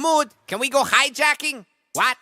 Mahmoud, can we go hijacking? What?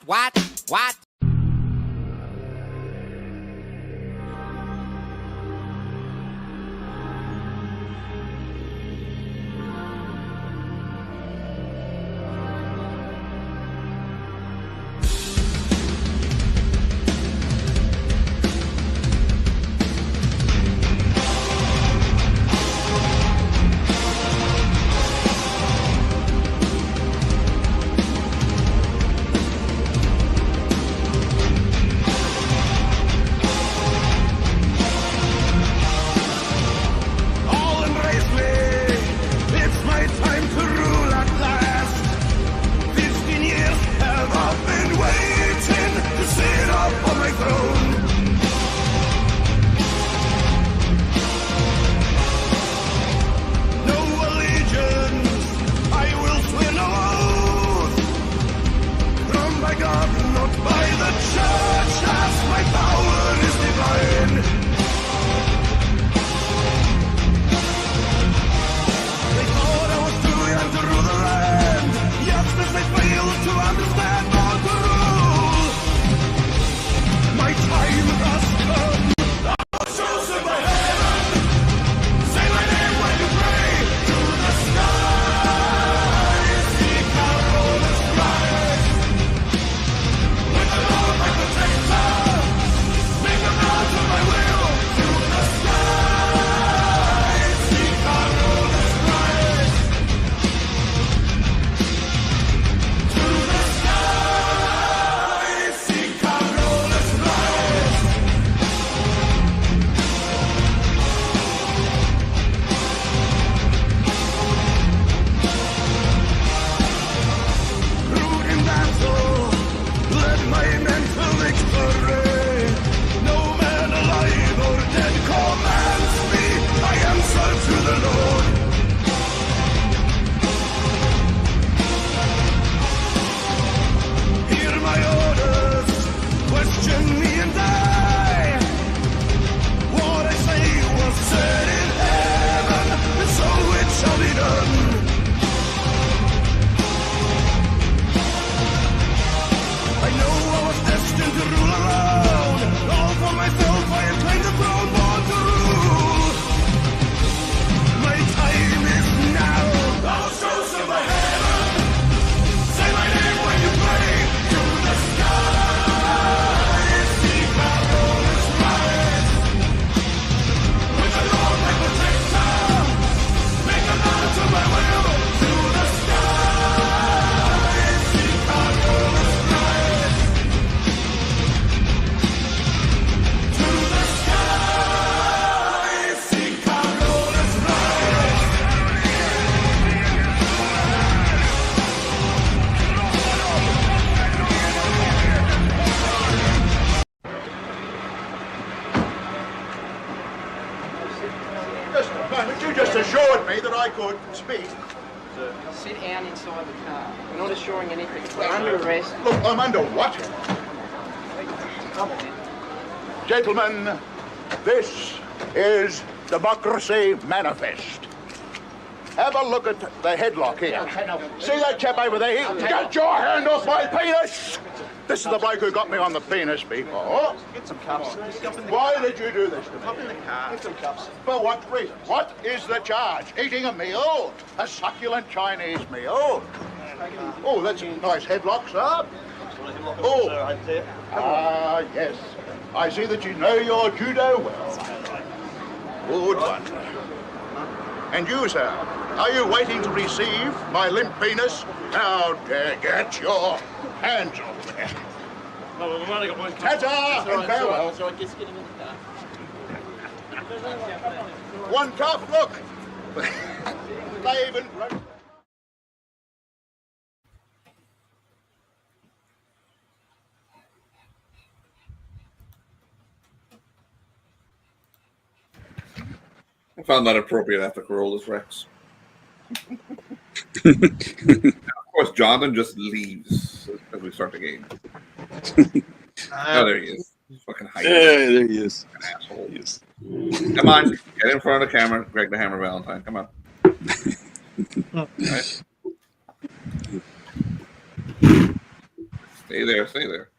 Sit down inside the car. We're not assuring anything. We're under arrest. Look, I'm under what? Come on. Gentlemen, this is Democracy Manifest. Have a look at the headlock here. See that chap over there? Get your hand off my penis! This is the bloke who got me on the penis before. Get some cups. Why did you do this to me? Hop in the car. Get some cups. For what reason? What is the charge? Eating a meal? A succulent Chinese meal? Oh, that's a nice headlock, sir. Oh, yes. I see that you know your judo well. Good one. And you, sir, are you waiting to receive my limp penis? How dare get your hands off there. No, we've only got one cup. Ta-ta and farewell. So I guess getting in the car. One cup, look. They even broke. I found that appropriate after Corolla's Rex. Of course, Jonathan just leaves as we start the game. Oh, there he is. He's fucking hiding. Yeah, there he is. Fucking asshole. He is. Come on, get in front of the camera. Greg the Hammer Valentine. Come on. Right. Stay there. Stay there.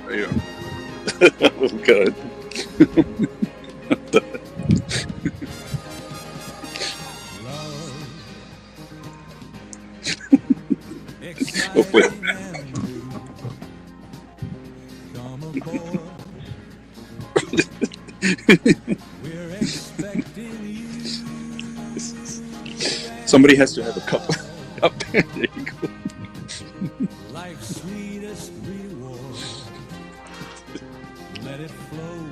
There you go. Oh, God. Oh, wait. Somebody has to have a cup up there. There you go. Life's sweetest reward. Let it flow.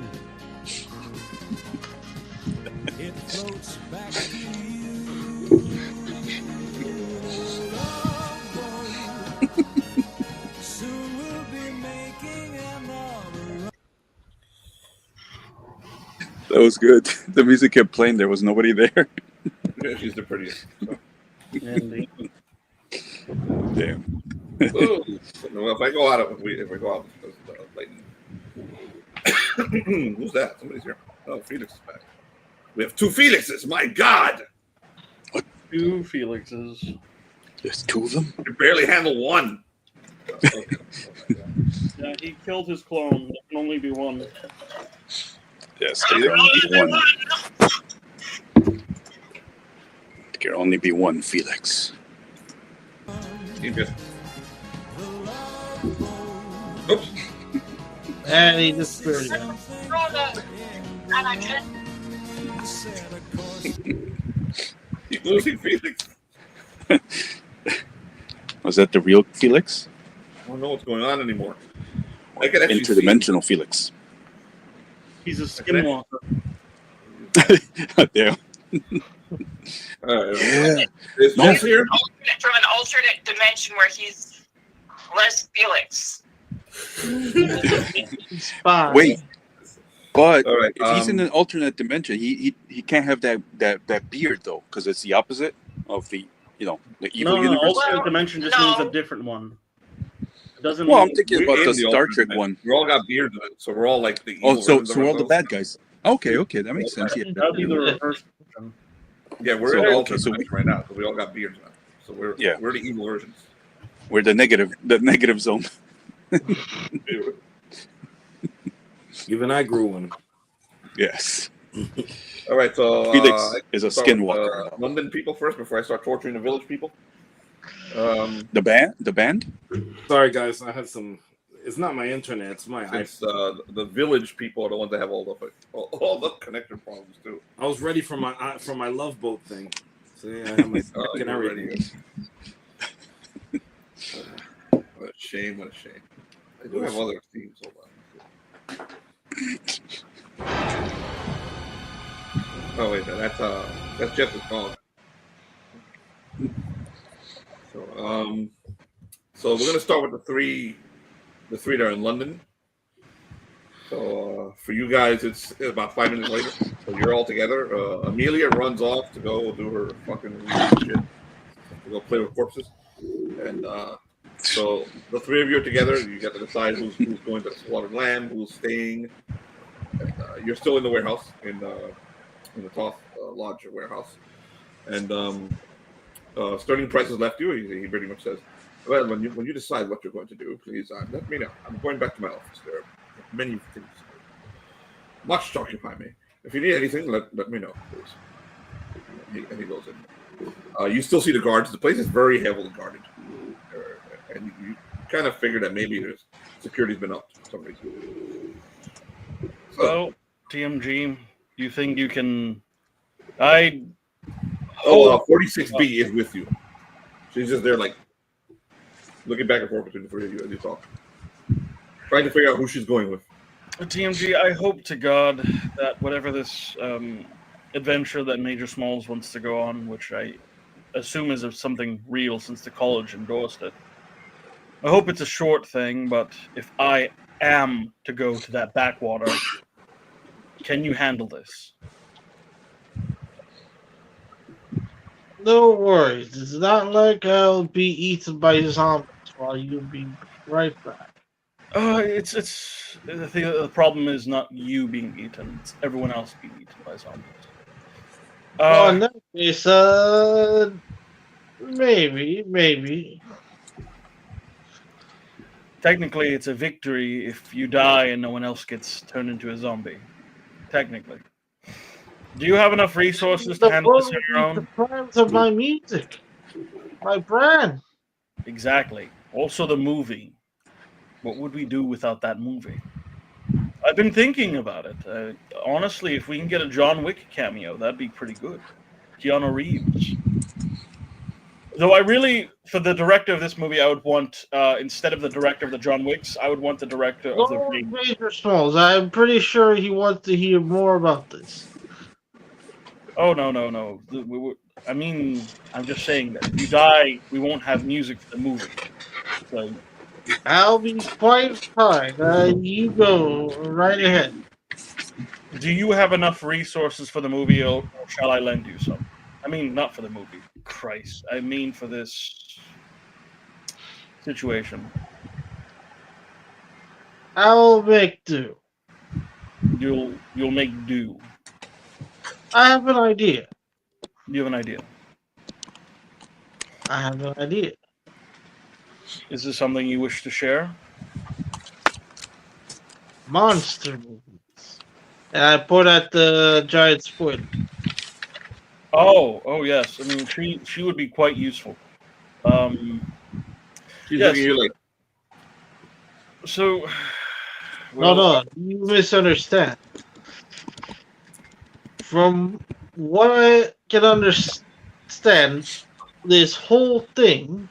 It floats back to you. Soon we'll be making another. That was good. The music kept playing. There was nobody there. Yeah, she's the prettiest. So. Damn. Ooh. Well, if I go out, if we go out, lightning. Who's that? Somebody's here. Oh, Felix is back. We have 2 Felixes. My God. 2 Felixes. There's 2 of them? You barely handle 1. Yeah, he killed his clone. There can only be 1. Yes, there can only be 1. There can only be 1 Felix. Oops. And he disappeared again. You're losing Felix. Was that the real Felix? I don't know what's going on anymore. I can actually Interdimensional Felix. He's a skinwalker. Damn. Yeah. Is No. Jess here? From an alternate dimension where he's less Felix. Wait, but All right, if he's in an alternate dimension, he can't have that beard though, because it's the opposite of the the evil No, universe. alternate dimension just means a different one. It doesn't. Well, I'm mean- thinking about in the the Star alternate Trek dimension. one. We all got beards, so we're all like the evil. Oh, so versions of we're all the ourselves. bad guys. Okay, that makes sense. Yeah, That'd be the reverse. Yeah, we're So, in the okay, alternate so dimension right now, so we all got beards now. So we're the evil versions. we're the negative zone. Even I grew one. Yes. All right, so Felix is a start with, skinwalker. London people first before I start torturing the village people. The band. Sorry, guys. I had some. It's not my internet. It's my iPhone. It's the village people are the ones that have all the connector problems too. I was ready for my love boat thing. So yeah, I have my and everything. What a shame! What a shame! I do have other themes. Hold on. Oh wait, that's Jeff's dog. So we're gonna start with the three that are in London. So for you guys, it's about 5 minutes later. So you're all together. Amelia runs off to go do her fucking shit, to go play with corpses, and so the 3 of you are together. You get to decide who's going to the slaughtered lamb, who's staying. And, you're still in the warehouse in the Toth Lodge warehouse, and Sterling Pryce has left you. He pretty much says, "Well, when you decide what you're going to do, please let me know. I'm going back to my office. There are many things, much to occupy me. If you need anything, let me know, please." And he goes in. You still see the guards. The place is very heavily guarded, and you kind of figure that maybe there's security's been up for some reason. So, TMG, do you think you can? 46B is with you. She's just there, like looking back and forth between the 3 of you as you talk, trying to figure out who she's going with. TMG, I hope to God that whatever this adventure that Major Smalls wants to go on, which I assume is something real since the college endorsed it, I hope it's a short thing, but if I am to go to that backwater, can you handle this? No worries. It's not like I'll be eaten by zombies while you'll be right back. It's the problem is not you being eaten; it's everyone else being eaten by zombies. Well, in that case, Maybe. Technically, it's a victory if you die and no one else gets turned into a zombie. Technically. Do you have enough resources to The handle this book on would your be own? deprived of my music, my brand. Exactly. Also, the movie. What would we do without that movie? I've been thinking about it. Honestly, if we can get a John Wick cameo, that'd be pretty good. Keanu Reeves. Though I really, for the director of this movie, I would want, instead of the director of the John Wicks, I would want the director of the Go with Ring. Major Smalls. I'm pretty sure he wants to hear more about this. Oh, no. I mean, I'm just saying that if you die, we won't have music for the movie. So, I'll be quite fine. You go right ahead. do you have enough resources for the movie, or shall I lend you some? I mean, not for the movie. Christ. I mean for this situation. I'll make do. You'll make do. I have an idea. You have an idea. I have an idea. Is this something you wish to share? Monster movies. And I put at the giant squid. Oh yes. I mean, she would be quite useful. She's Yes. looking at you like, So, No, you misunderstand. From what I can understand, this whole thing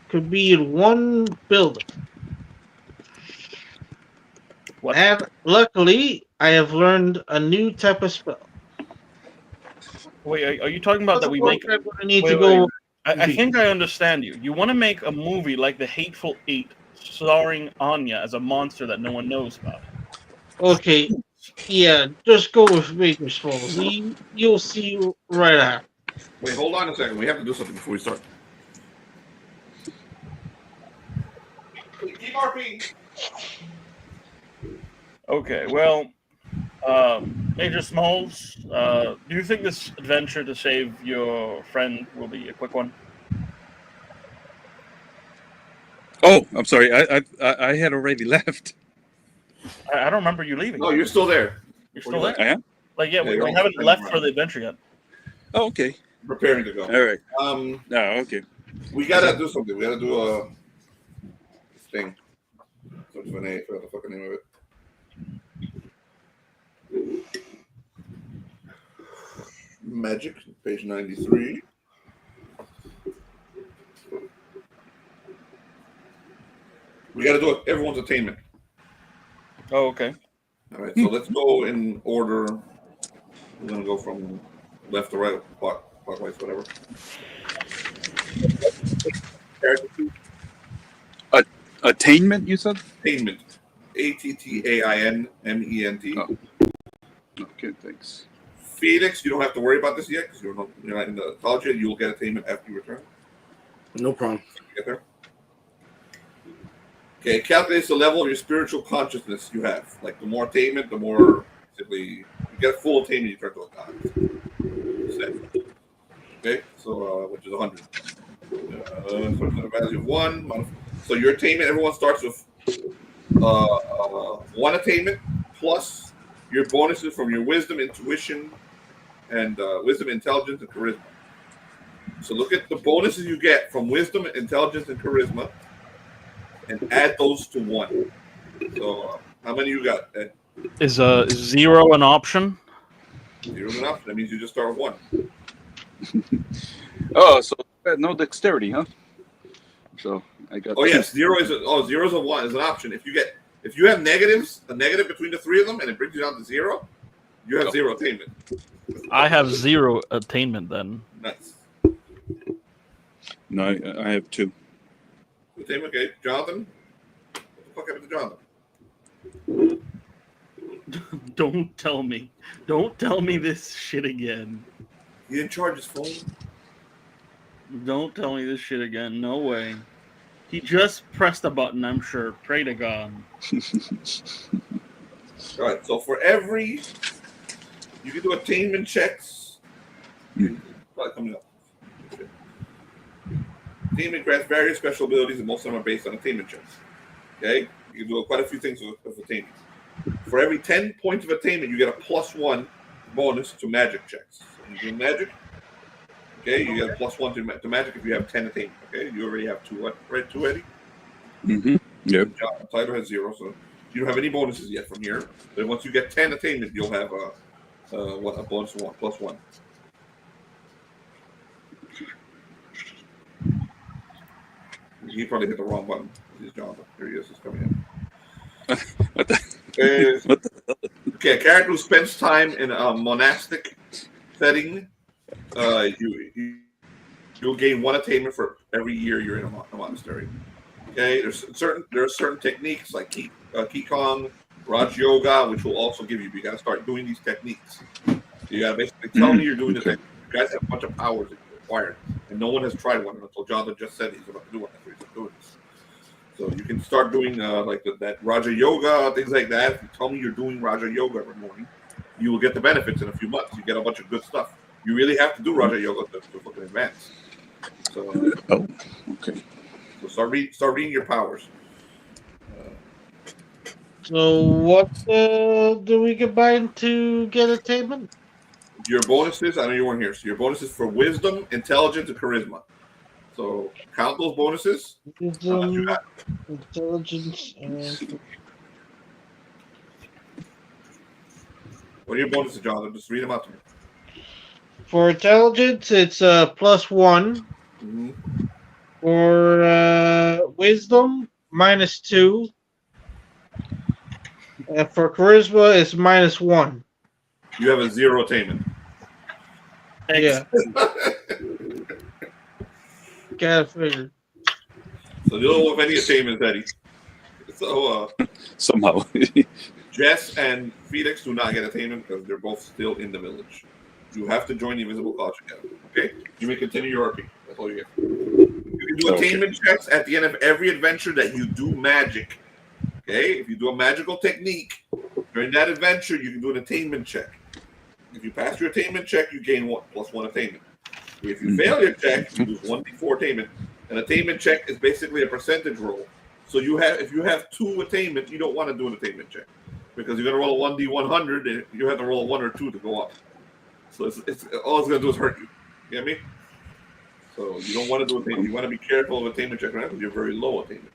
could be in one building. What? And luckily, I have learned a new type of spell. Wait, are you talking about that we make? I'm going to need Wait, to go. I think I understand you. You want to make a movie like The Hateful Eight, starring Anya as a monster that no one knows about. Okay, yeah, just go with Major Smalls. You'll see right after. wait, hold on a second. We have to do something before we start. Keep RP. Okay, well, Major Smalls, do you think this adventure to save your friend will be a quick one? Oh, I'm sorry. I had already left. I don't remember you leaving. No, you're still there. You're still there? I am? Like, yeah, we you're haven't on- left for the adventure yet. Oh, okay. Preparing to go. All right. No, okay. We gotta do something. We gotta do a thing. What's the name? What's the fucking name of it? Magic, page 93. We gotta do everyone's attainment. Oh, okay. All right, so let's go in order. We're gonna go from left to right, clockwise, whatever. Attainment, you said? Attainment. ATTAINMENT. Oh. Okay, thanks. Felix, you don't have to worry about this yet because you're not in the college yet. You will get attainment after you return. No problem. Get there. Okay, it calculates the level of your spiritual consciousness you have. Like the more attainment, the more basically you get full attainment, you turn to a god. Okay, so which is 100. So the value of 1. So your attainment, everyone starts with 1 attainment plus your bonuses from your wisdom, intuition, and wisdom, intelligence, and charisma. So look at the bonuses you get from wisdom, intelligence, and charisma, and add those to 1. So how many you got, Ed? Is 0 an option? 0 is an option. That means you just start with 1. Oh, so no dexterity, huh? So I got. Oh yes, 0 is 0 is a 1 is an option. If you have negatives, a negative between the 3 of them, and it brings you down to 0, you have 0 attainment. I have 0 attainment then. Nice. No, I have 2. Attainment, okay. Jonathan? What the fuck happened to Jonathan? Don't tell me. Don't tell me this shit again. He didn't charge his phone? Don't tell me this shit again. No way. He just pressed a button, I'm sure. Pray to God. All right, so for every, you can do attainment checks. Probably coming up. Attainment grants various special abilities, and most of them are based on attainment checks. Okay, you can do quite a few things with attainment. For every 10 points of attainment, you get a +1 bonus to magic checks. So you do magic. Okay, you get a +1 to magic if you have 10 attainment. Okay, you already have 2, right? 2, Eddie? Mm-hmm. Yep. Tyler has 0, so you don't have any bonuses yet from here. But once you get 10 attainment, you'll have a bonus +1. He probably hit the wrong button. He's John. Here he is. He's coming in. What the? Okay, a character who spends time in a monastic setting, you'll gain 1 attainment for every year you're in a monastery. Okay, there are certain techniques like Qigong, Raj Yoga, which will also give you. You got to start doing these techniques. You got to basically tell me you're doing the technique. You guys have a bunch of powers that you acquired, and no one has tried one until Jonathan just said he's about to do one. That's what he's doing this. So you can start doing that Raja Yoga, things like that. If you tell me you're doing Raja Yoga every morning, you will get the benefits in a few months. You get a bunch of good stuff. You really have to do Raja Yoga to look in advance. So, okay. So start reading your powers. So what do we combine to get attainment? Your bonuses, I know you weren't here, so your bonuses for wisdom, intelligence, and charisma. So count those bonuses. Wisdom, intelligence, and... What are your bonuses, Jonathan? Just read them out to me. For intelligence, it's +1. Mm-hmm. For wisdom, -2. And for charisma, it's -1. You have a 0 attainment. Yeah. Gotta figure. So you don't have any attainments, Eddie. So somehow Jess and Felix do not get attainment because they're both still in the village. You have to join the Invisible College together. Okay? You may continue your RP. That's all you get. You can do attainment checks at the end of every adventure that you do magic. Okay? If you do a magical technique during that adventure, you can do an attainment check. If you pass your attainment check, you gain +1 attainment. If you fail your check, you lose 1d4 attainment. An attainment check is basically a percentage roll. So if you have 2 attainment, you don't want to do an attainment check because you're going to roll a 1d100 and you have to roll a 1 or 2 to go up. So it's all it's going to do is hurt you. You get me? So you don't want to do attainment. You want to be careful of attainment check right because you're very low attainment.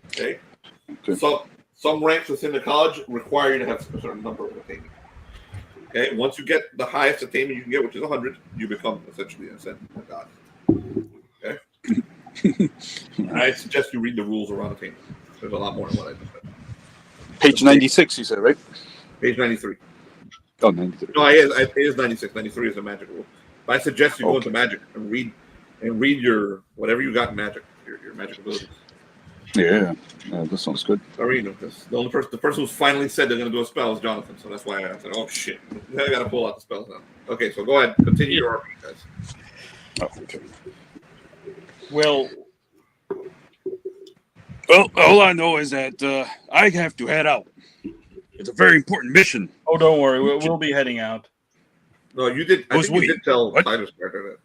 Okay? Some ranks within the college require you to have a certain number of attainment. Okay? Once you get the highest attainment you can get, which is 100, you become essentially a god. Okay? I suggest you read the rules around attainment. There's a lot more than what I just said. Page 96, you said, right? Page 93. Oh, 93. No, it is 96. 93 is a magic rule. But I suggest you go into magic and read your whatever you got in magic, your magic abilities. Yeah, that sounds good. Sorry, the person who's finally said they're going to do a spell is Jonathan. So that's why I said, "Oh shit, I got to pull out the spells now." Okay, so go ahead, continue your RP, guys. Oh, okay. Well, all I know is that I have to head out. It's a very important mission. Oh, don't worry, we'll be heading out. No, you did. I think you did tell Titus that.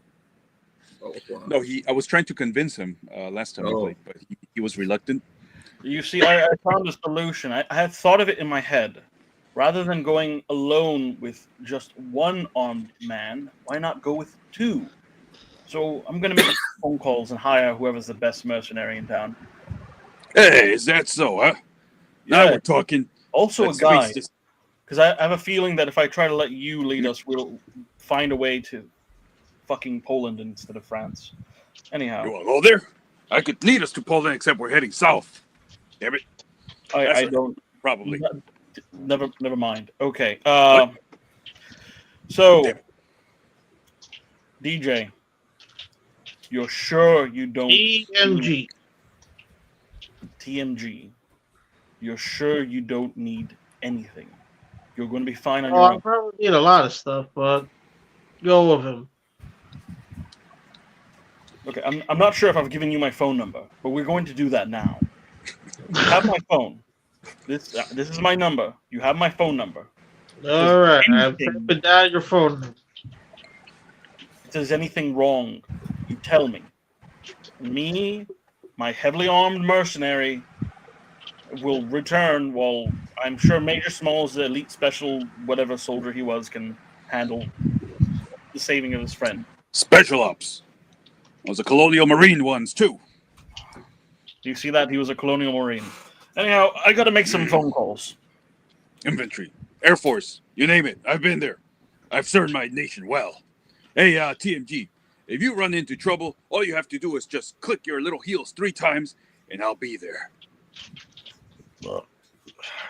No, I was trying to convince him last time we played, but he was reluctant. You see, I found a solution. I had thought of it in my head. Rather than going alone with just one armed man, why not go with 2? So I'm going to make phone calls and hire whoever's the best mercenary in town. Hey, is that so, huh? Now we're talking. Also a guy. Because I have a feeling that if I try to let you lead us, we'll find a way to fucking Poland instead of France. Anyhow. You want to go there? I could lead us to Poland, except we're heading south. Damn it. I don't. Probably. Never mind. Okay. So, DJ, you're sure you don't... TMG. You're sure you don't need anything. You're going to be fine on your own. I probably need a lot of stuff, but go with him. Okay, I'm not sure if I've given you my phone number, but we're going to do that now. You have my phone. This is my number. You have my phone number. All right, I've typed down your phone number. If there's anything wrong, you tell me. me, my heavily armed mercenary, will return while I'm sure Major Smalls, the elite special whatever soldier he was, can handle the saving of his friend. Special ops. Those are colonial marine ones too. Do you see that? He was a colonial marine. Anyhow, I gotta make some phone calls. Infantry, Air Force, you name it. I've been there. I've served my nation well. Hey, TMG, if you run into trouble, all you have to do is just click your little heels 3 times, and I'll be there. Well,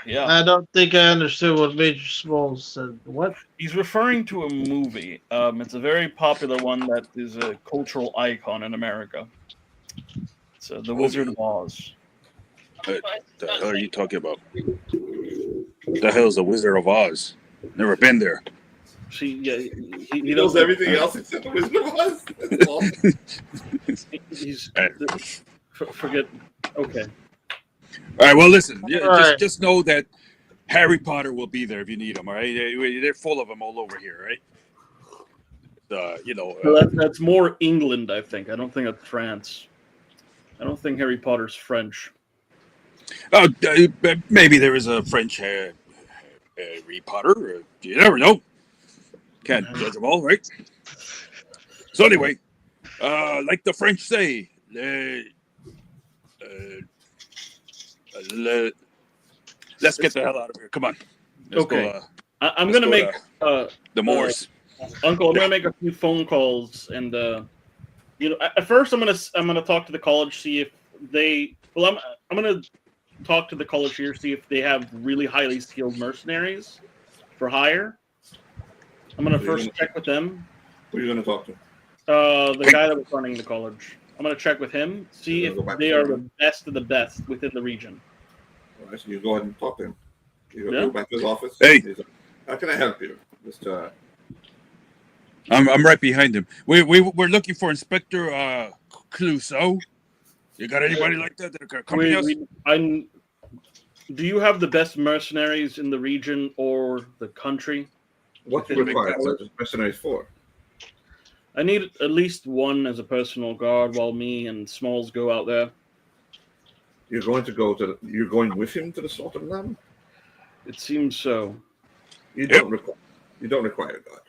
yeah. I don't think I understood what Major Smalls said. What? He's referring to a movie. It's a very popular one that is a cultural icon in America. It's The Wizard of Oz. What the hell are you talking about? What the hell is the Wizard of Oz? Never been there. He knows everything else except the Wizard of Oz. That's awesome. He's forget. Okay. All right. Well, listen. Yeah, Right. just know that Harry Potter will be there if you need them. All right. They're full of them all over here. Right. Well, that's more England, I think. I don't think that's France. I don't think Harry Potter's French. Oh, maybe there is a French Harry Potter. You never know. Can't judge them all, right? So anyway, like the French say, let's get the hell out of here. Come on. Let's Okay. go, I'm going to make the Moors. Uncle, I'm going to make a few phone calls, and at first I'm going to talk to the college, see if they. Well, I'm going to talk to the college here, see if they have really highly skilled mercenaries for hire. I'm going to first check with them. Who are you going to talk to? The guy that was running the college. I'm going to check with him, see if they are the best of the best within the region. All right, so you go ahead and talk to him. You go back to his office. Hey. How can I help you, Mr. I'm right behind him. We're looking for Inspector Clouseau. You got anybody like that can accompany us? Do you have the best mercenaries in the region or the country? What's required? What's mercenaries for? I need at least one as a personal guard while me and Smalls go out there. You're going with him to the Slaughter Lamb? It seems so. You don't require a guard.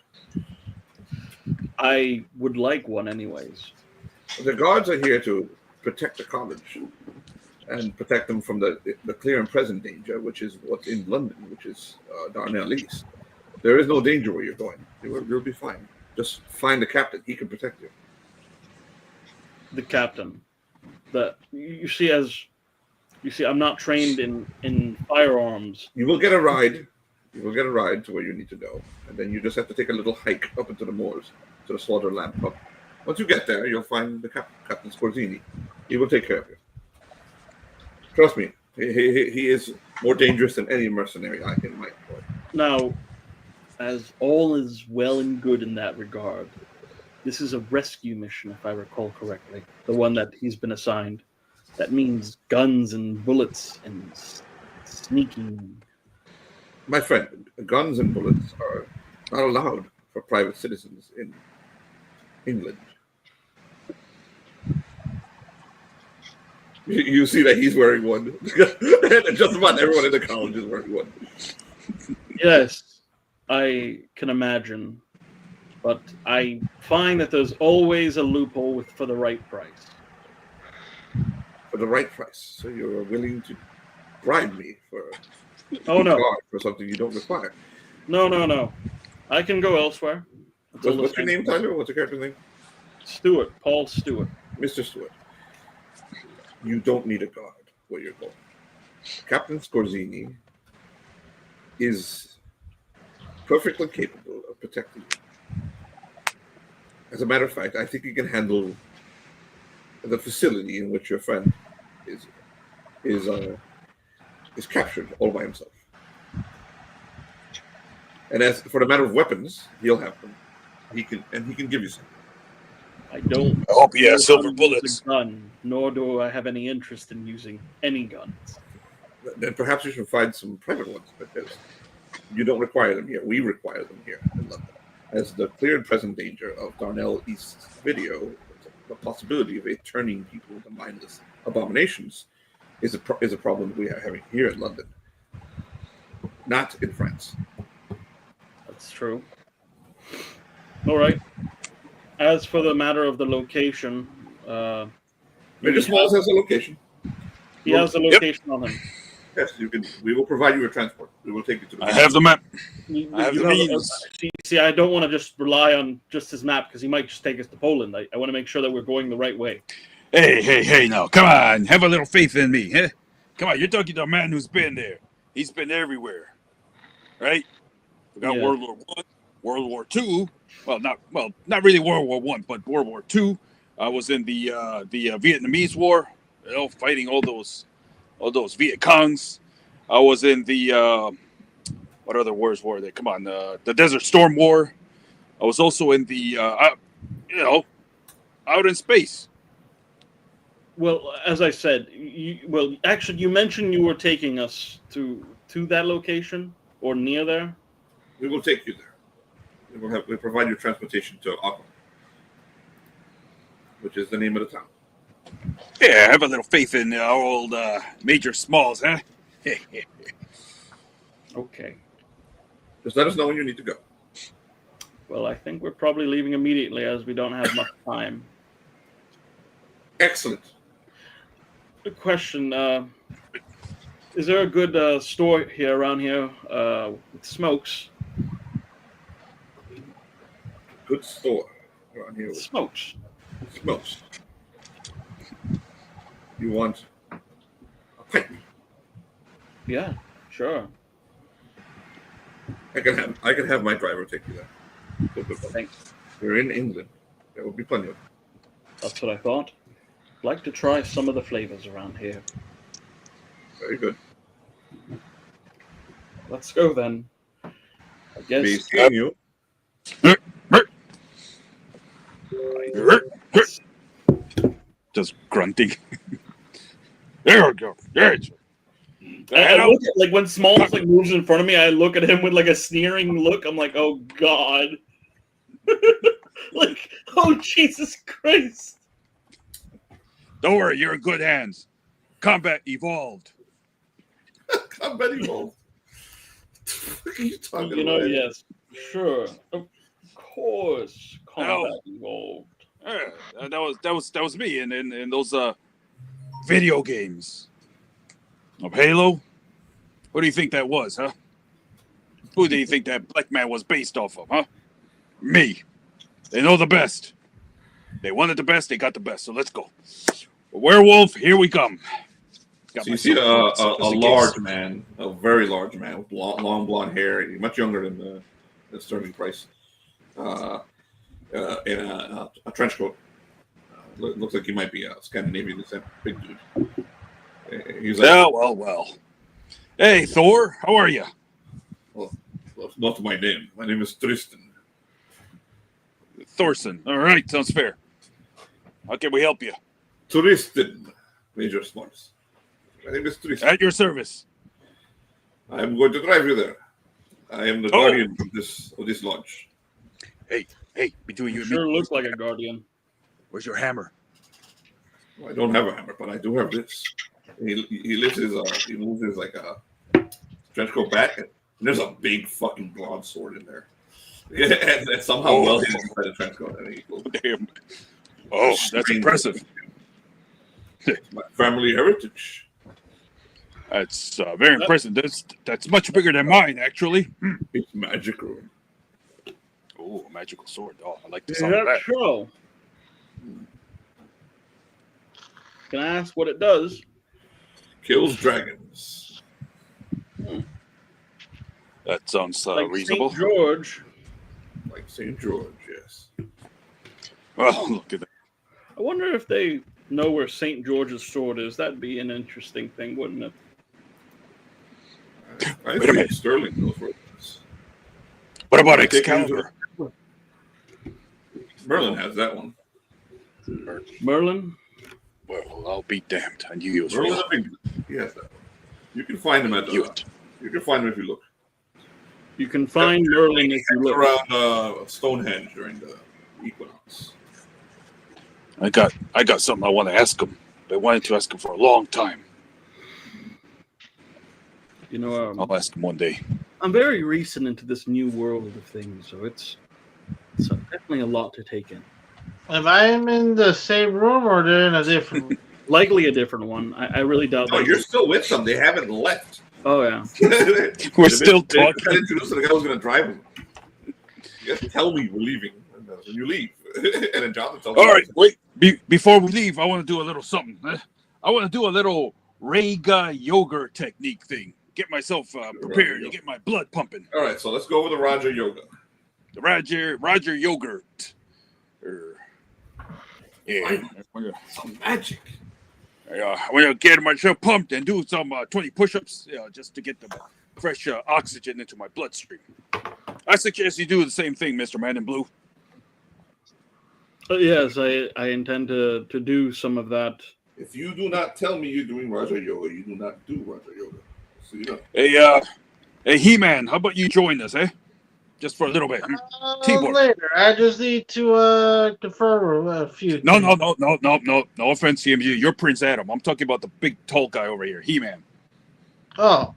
I would like one anyways. The guards are here to protect the college and protect them from the clear and present danger, which is what's in London, which is Darnell East. There is no danger where you're going. You'll be fine. Just find the captain. He can protect you. The captain. You see, I'm not trained in firearms. You will get a ride. You will get a ride to where you need to go, and then you just have to take a little hike up into the moors to the Slaughter Lamb pub. Once you get there, you'll find the Captain Scorzini. He will take care of you. Trust me, he is more dangerous than any mercenary in my employ. Now, as all is well and good in that regard, this is a rescue mission, if I recall correctly. The one that he's been assigned. That means guns and bullets and sneaking. My friend, guns and bullets are not allowed for private citizens in England. You see that he's wearing one. And just about everyone in the college is wearing one. Yes, I can imagine. But I find that there's always a loophole for the right price. For the right price. So you're willing to bribe me for something you don't require. No. I can go elsewhere. What's your name, Tyler? What's your character's name? Stewart. Paul Stewart. Mr. Stewart. You don't need a guard where you're going. Captain Scorzini is perfectly capable of protecting you. As a matter of fact, I think he can handle the facility in which your friend is captured all by himself. And as for the matter of weapons, he'll have them. He can give you some. I don't. I hope he has silver bullets. Gun, nor do I have any interest in using any guns. Then perhaps you should find some private ones, because you don't require them here. We require them here in London. As the clear and present danger of Darnell East's video the possibility of it turning people into mindless abominations is a problem we are having here in London, not in France. That's true. All right. As for the matter of the location, Major Smalls has a location. He has a location on him. Yes, you can. We will provide you with transport. We will take you to the. I have the map. I have the means. See, I don't want to just rely on just his map because he might just take us to Poland. I want to make sure that we're going the right way. Hey, now, come on. Have a little faith in me, huh? Come on, you're talking to a man who's been there. He's been everywhere, right? We got World War I, World War II. Not really World War I, but World War II. I was in the Vietnamese War, fighting all those Viet Congs. I was in the what other wars were there? Come on, the Desert Storm War. I was also in the out in space. Well, as I said, you mentioned you were taking us to that location or near there. We will take you there. We provide you transportation to Auckland, which is the name of the town. Yeah, have a little faith in our old Major Smalls, huh? Okay. Just let us know when you need to go. Well, I think we're probably leaving immediately as we don't have much time. Excellent. Good question. Is there a good store here around here with smokes? Good store around here. Smokes. You want a pipe? Yeah, sure. I can have my driver take you there. Thanks. We're in England. There will be plenty of. That's what I thought. I'd like to try some of the flavors around here. Very good. Let's go then. I guess. Be seeing you. Just grunting. There we go. There it's. I look at, when Smalls moves in front of me, I look at him with a sneering look. I'm like, oh God. Oh Jesus Christ. Don't worry, you're in good hands. Combat evolved. Combat evolved. What are you talking about? Yes, sure, of course. Combat evolved. Yeah, that was me in those video games of Halo. What do you think that was, huh? Who do you think that black man was based off of, huh? Me. They know the best. They wanted the best, they got the best. So let's go. A werewolf, here we come. So you see a large man, a very large man with long blonde hair, much younger than Sterling Pryce, in a trench coat. Looks like he might be a Scandinavian descent. Big dude. He's like, well. Hey, Thor, how are you? Well, that's not my name. My name is Tristan. Thorson. All right, sounds fair. How can we help you? Tristan, Major Smalls. My name is Tristan. At your service. I'm going to drive you there. I am the guardian of this lodge. Hey, between you and me. Looks like a guardian. Where's your hammer? Well, I don't have a hammer, but I do have this. He lifts his he moves his trench coat back, and there's a big fucking broadsword in there. Yeah, and somehow welded inside the trench coat. Damn. Oh, that's impressive. My family heritage. That's very impressive. That's much bigger than mine, actually. It's magical. Oh, a magical sword. Oh, I like the sound of that. True. Can I ask what it does? Kills dragons. That sounds like reasonable. St. George. Like St. George, yes. Well, look at that. I wonder if they know where St. George's sword is. That'd be an interesting thing, wouldn't it? I Wait a minute. Sterling knows where it is. What about Excalibur? Merlin has that one. Merlin? Well, I'll be damned. I knew he was Merlin, real. he has that one. You can find him at you can find him if you look. You can find Merlin if you look around Stonehenge during the equinox. I got something I want to ask him. I wanted to ask him for a long time. You know, I'll ask him one day. I'm very recent into this new world of things, so it's definitely a lot to take in. Am I in the same room or they're in a different room? Likely a different one. I really doubt No, that. you're still with them. They haven't left. Oh, yeah. We're still talking. I introduced the guy who's going to drive them. You just tell me we're leaving, and then you leave. And then Jonathan tells me. All right, wait. Before we leave, I want to do a little something. I want to do a little Rega yoga technique thing. Get myself prepared and get my blood pumping. All right, so let's go over the Raja Yoga. The Roger yogurt. Yeah. Some magic. I want to get myself pumped and do some 20 push-ups just to get the fresh oxygen into my bloodstream. I suggest you do the same thing, Mr. Man in Blue. Yes, I intend to do some of that. If you do not tell me you're doing Raja Yoga, you do not do Raja Yoga. So you know. Hey, He-Man, how about you join us, eh? Just for a little bit. Teamwork. Later. I just need to confirm a few. No offense, CMG. You're Prince Adam. I'm talking about the big tall guy over here, He-Man. Oh.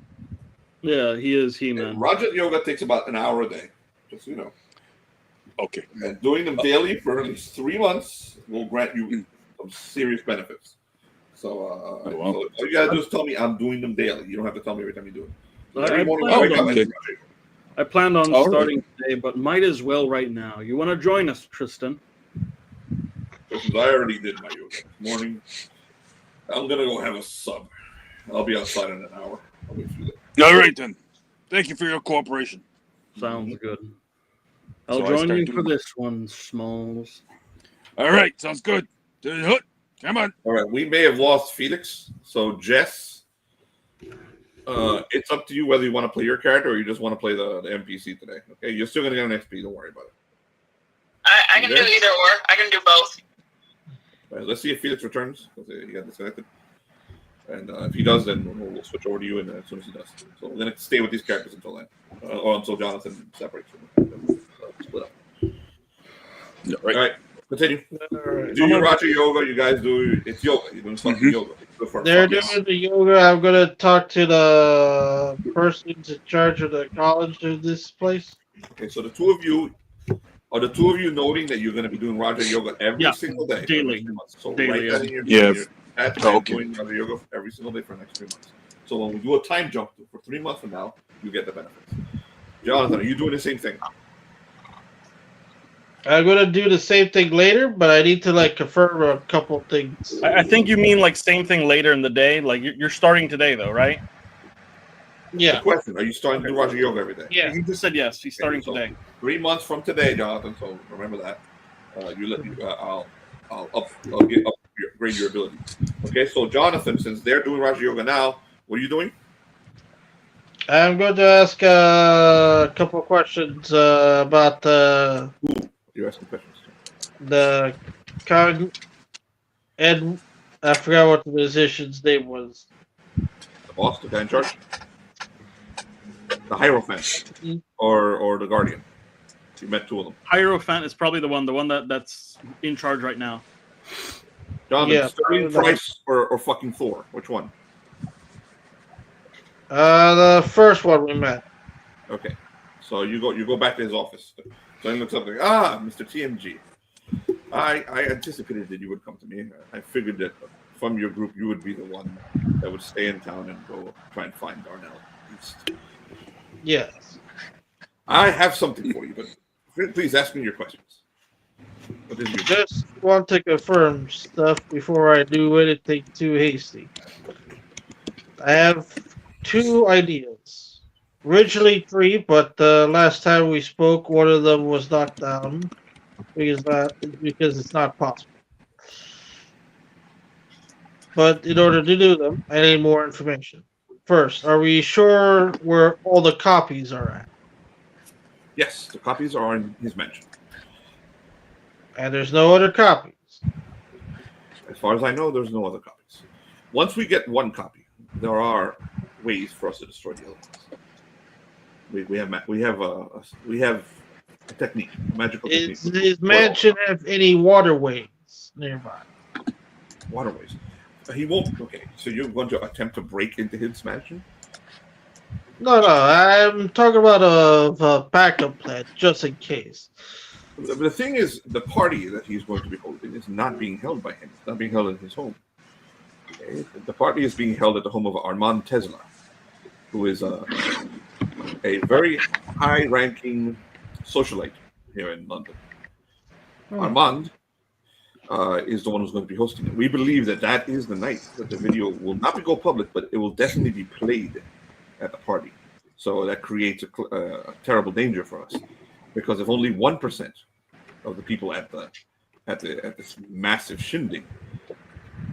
Yeah, he is He-Man. Raja Yoga takes about an hour a day, just so you know. Okay. And doing them daily for at least 3 months will grant you some serious benefits. So, so all you gotta do is tell me I'm doing them daily. You don't have to tell me every time you do it. Every morning I wake up, I do Raja Yoga. I planned on starting today, but might as well right now. You want to join us, Tristan? Because I already did my yoga this morning. I'm going to go have a sub. I'll be outside in an hour. I'll wait for you there. All right, then. Thank you for your cooperation. Sounds good. I'll join you for this one, Smalls. All right, sounds good. Come on. All right, we may have lost Felix. So, Jess, it's up to you whether you want to play your character or you just want to play the NPC today. Okay, you're still going to get an XP. Don't worry about it. I can do either or. I can do both. All right, let's see if Felix returns. He got disconnected. And if he does, then we'll switch over to you as soon as he does. So we're going to stay with these characters until then. Or until Jonathan separates from them. Split up. All right, continue. Do your Raja Yoga. You guys do. It's yoga. You're doing fucking yoga. They're doing the yoga. I'm going to talk to the person in charge of the college of this place. Okay, so the two of you noting that you're going to be doing Raja Yoga every single day. Daily. So daily, write that in your doing Raja Yoga every single day for the next 3 months. So when we do a time jump for 3 months from now, you get the benefits. Jonathan, are you doing the same thing? I'm going to do the same thing later, but I need to confirm a couple things. I think you mean same thing later in the day. Like you're starting today, though, right? Yeah. The question: are you starting to do Raja Yoga every day? Yeah. He just said yes. He's starting today. 3 months from today, Jonathan. So remember that. I'll upgrade your ability. Okay, so Jonathan, since they're doing Raja Yoga now, what are you doing? I'm going to ask a couple of questions about the. You're asking questions. The Ed, I forgot what the musician's name was. The boss, the guy in charge, the Hierophant, or the Guardian. You met two of them. Hierophant is probably the one that's in charge right now. Jonathan, Sterling, Pryce, or fucking Thor? Which one? The first one we met. Okay, so you go back to his office. So he looks up like, Mr. TMG. I anticipated that you would come to me. I figured that from your group you would be the one that would stay in town and go try and find Darnell. Yes. I have something for you, but please ask me your questions. What is your Just want to confirm stuff before I do anything too hasty. I have 2 ideas. Originally 3, but the last time we spoke, one of them was knocked down because it's not possible. But in order to do them, I need more information. First, are we sure where all the copies are at? Yes, the copies are in his mansion. And there's no other copies? As far as I know, there's no other copies. Once we get one copy, there are ways for us to destroy the other ones. We have a technique, a magical technique. Does his mansion have any waterways? nearby. Waterways. He won't. Okay, so you're going to attempt to break into his mansion? No, I'm talking about a backup plan, just in case. The thing is, the party that he's going to be holding is not being held by him. It's not being held in his home. Okay? The party is being held at the home of Armand Tesla, who is a very high-ranking socialite here in London. Armand is the one who's going to be hosting it. We believe that is the night that the video will not go public, but it will definitely be played at the party. So that creates a terrible danger for us, because if only 1% of the people at this massive shindig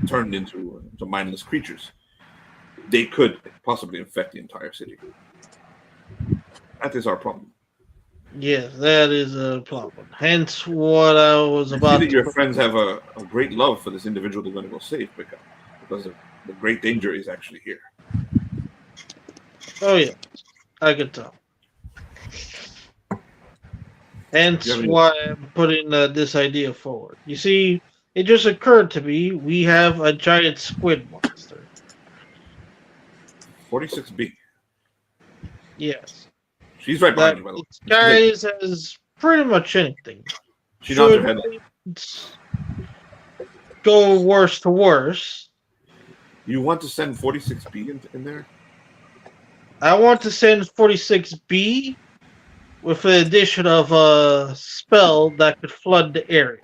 turned into mindless creatures, they could possibly infect the entire city. That is our problem. Yes, that is a problem. Hence, what I was I about. see that your friends have a great love for this individual they're going to go save, because the great danger is actually here. Oh yeah, I can tell. Hence why I'm putting this idea forward. You see, it just occurred to me we have a giant squid monster. 46B. Yes. She's right behind you, by the way. Disguise as pretty much anything. She nods her head. Go worse to worse. You want to send 46B in there? I want to send 46B with the addition of a spell that could flood the area.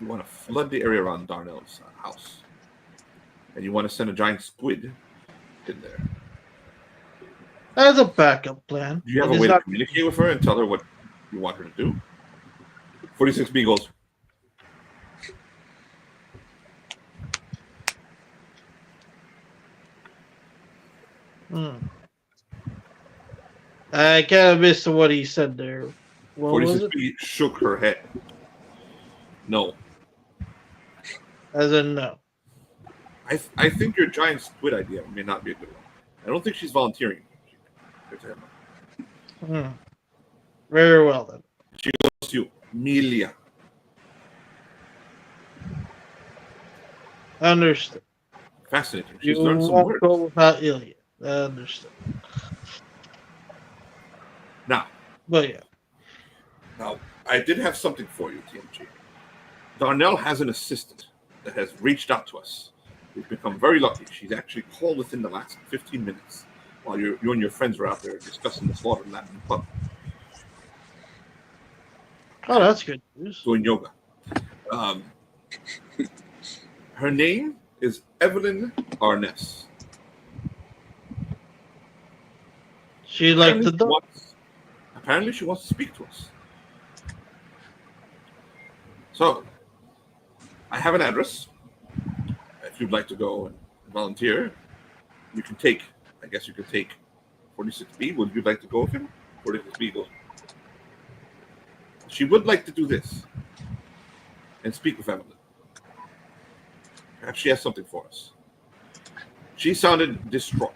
You want to flood the area around Darnell's house. And you want to send a giant squid in there. As a backup plan. Do you have a way to communicate with her and tell her what you want her to do? 46B goes, I kind of missed what he said there. What was it? 46B shook her head. No. As in no. I think your giant squid idea may not be a good one. I don't think she's volunteering. Very well then. She goes to you, Amelia. Understood. Fascinating. You She's learned some won't words. go without Ilya. Understood. Now. But yeah. Now, I did have something for you, TMG. Darnell has an assistant that has reached out to us. We've become very lucky. She's actually called within the last 15 minutes while you and your friends were out there discussing the slaughter in Latin pub. Oh, that's good news. Doing yoga. Her name is Evelyn Arness. She liked the dog. Apparently she wants to speak to us. So, I have an address. If you'd like to go and volunteer, you can take, I guess you could take 46B. Would you like to go with him? 46B goes. She would like to do this and speak with Evelyn. Perhaps she has something for us. She sounded distraught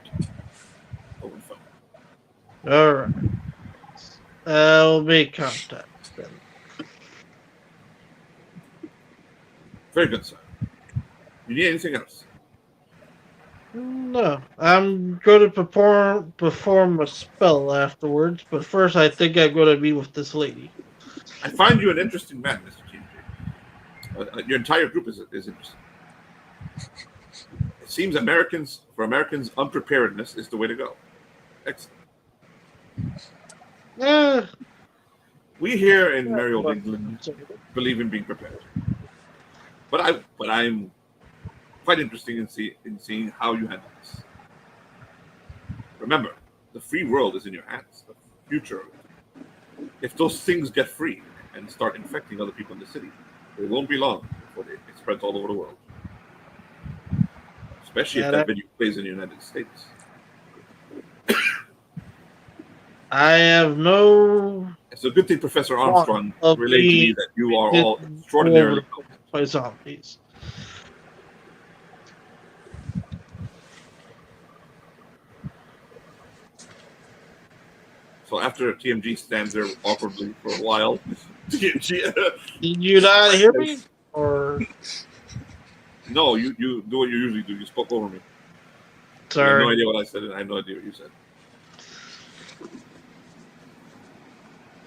over the phone. All right. I'll make contact then. Very good, sir. You need anything else? No, I'm going to perform a spell afterwards, but first I think I'm going to be with this lady. I find you an interesting man, Mr. TMJ. Your entire group is interesting. It seems for Americans, unpreparedness is the way to go. Excellent. We here in merry old England believe in being prepared. But I'm quite interested in seeing how you handle this. Remember, the free world is in your hands. The future of it. If those things get free and start infecting other people in the city, it won't be long before it spreads all over the world. Especially if that video plays in the United States. I have no. It's a good thing Professor Armstrong relayed to me that you are all extraordinarily by zombies. So after TMG stands there awkwardly for a while, Did you not hear me? Or No, you do what you usually do. You spoke over me. I sorry? have no idea what I said, and I have no idea what you said.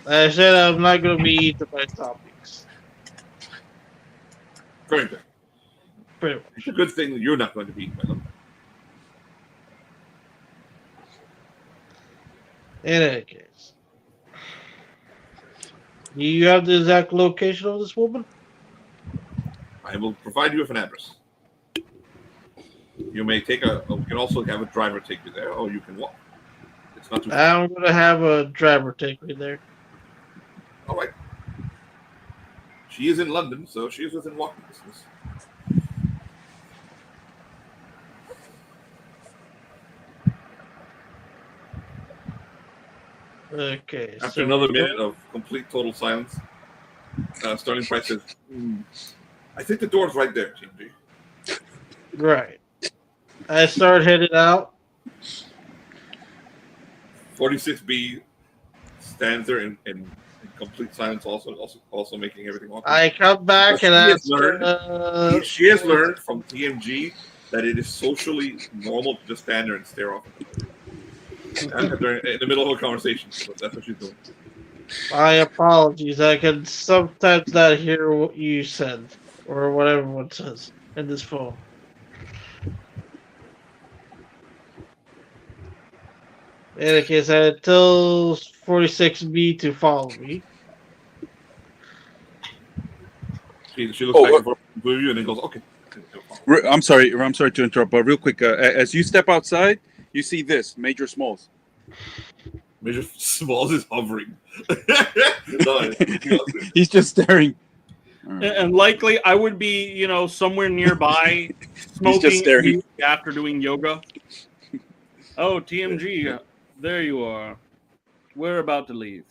I said I'm not going to be eaten by topics. Very good. Pretty much. It's a good thing that you're not going to be eaten by them. In any case, do you have the exact location of this woman? I will provide you with an address. You may take you can also have a driver take you there, or you can walk. It's not too far. I'm going to have a driver take me there. All right. She is in London, so she is within walking distance. Okay. After another minute of complete total silence, starting Pryce says, I think the door's right there, TMG. Right. I start heading out. 46B stands there in complete silence, also making everything awkward. I come back and ask. She has learned from TMG that it is socially normal to just stand there and stare off in the middle of a conversation. So that's what she's doing. My apologies. I can sometimes not hear what you said or what everyone says in this phone. In any case, I tell 46B to follow me. She looks back and forth with you and then goes, okay. I'm sorry to interrupt, but real quick, as you step outside, you see this, Major Smalls. Major Smalls is hovering. He's just staring. And likely, I would be, somewhere nearby, smoking after doing yoga. Oh, TMG, there you are. We're about to leave.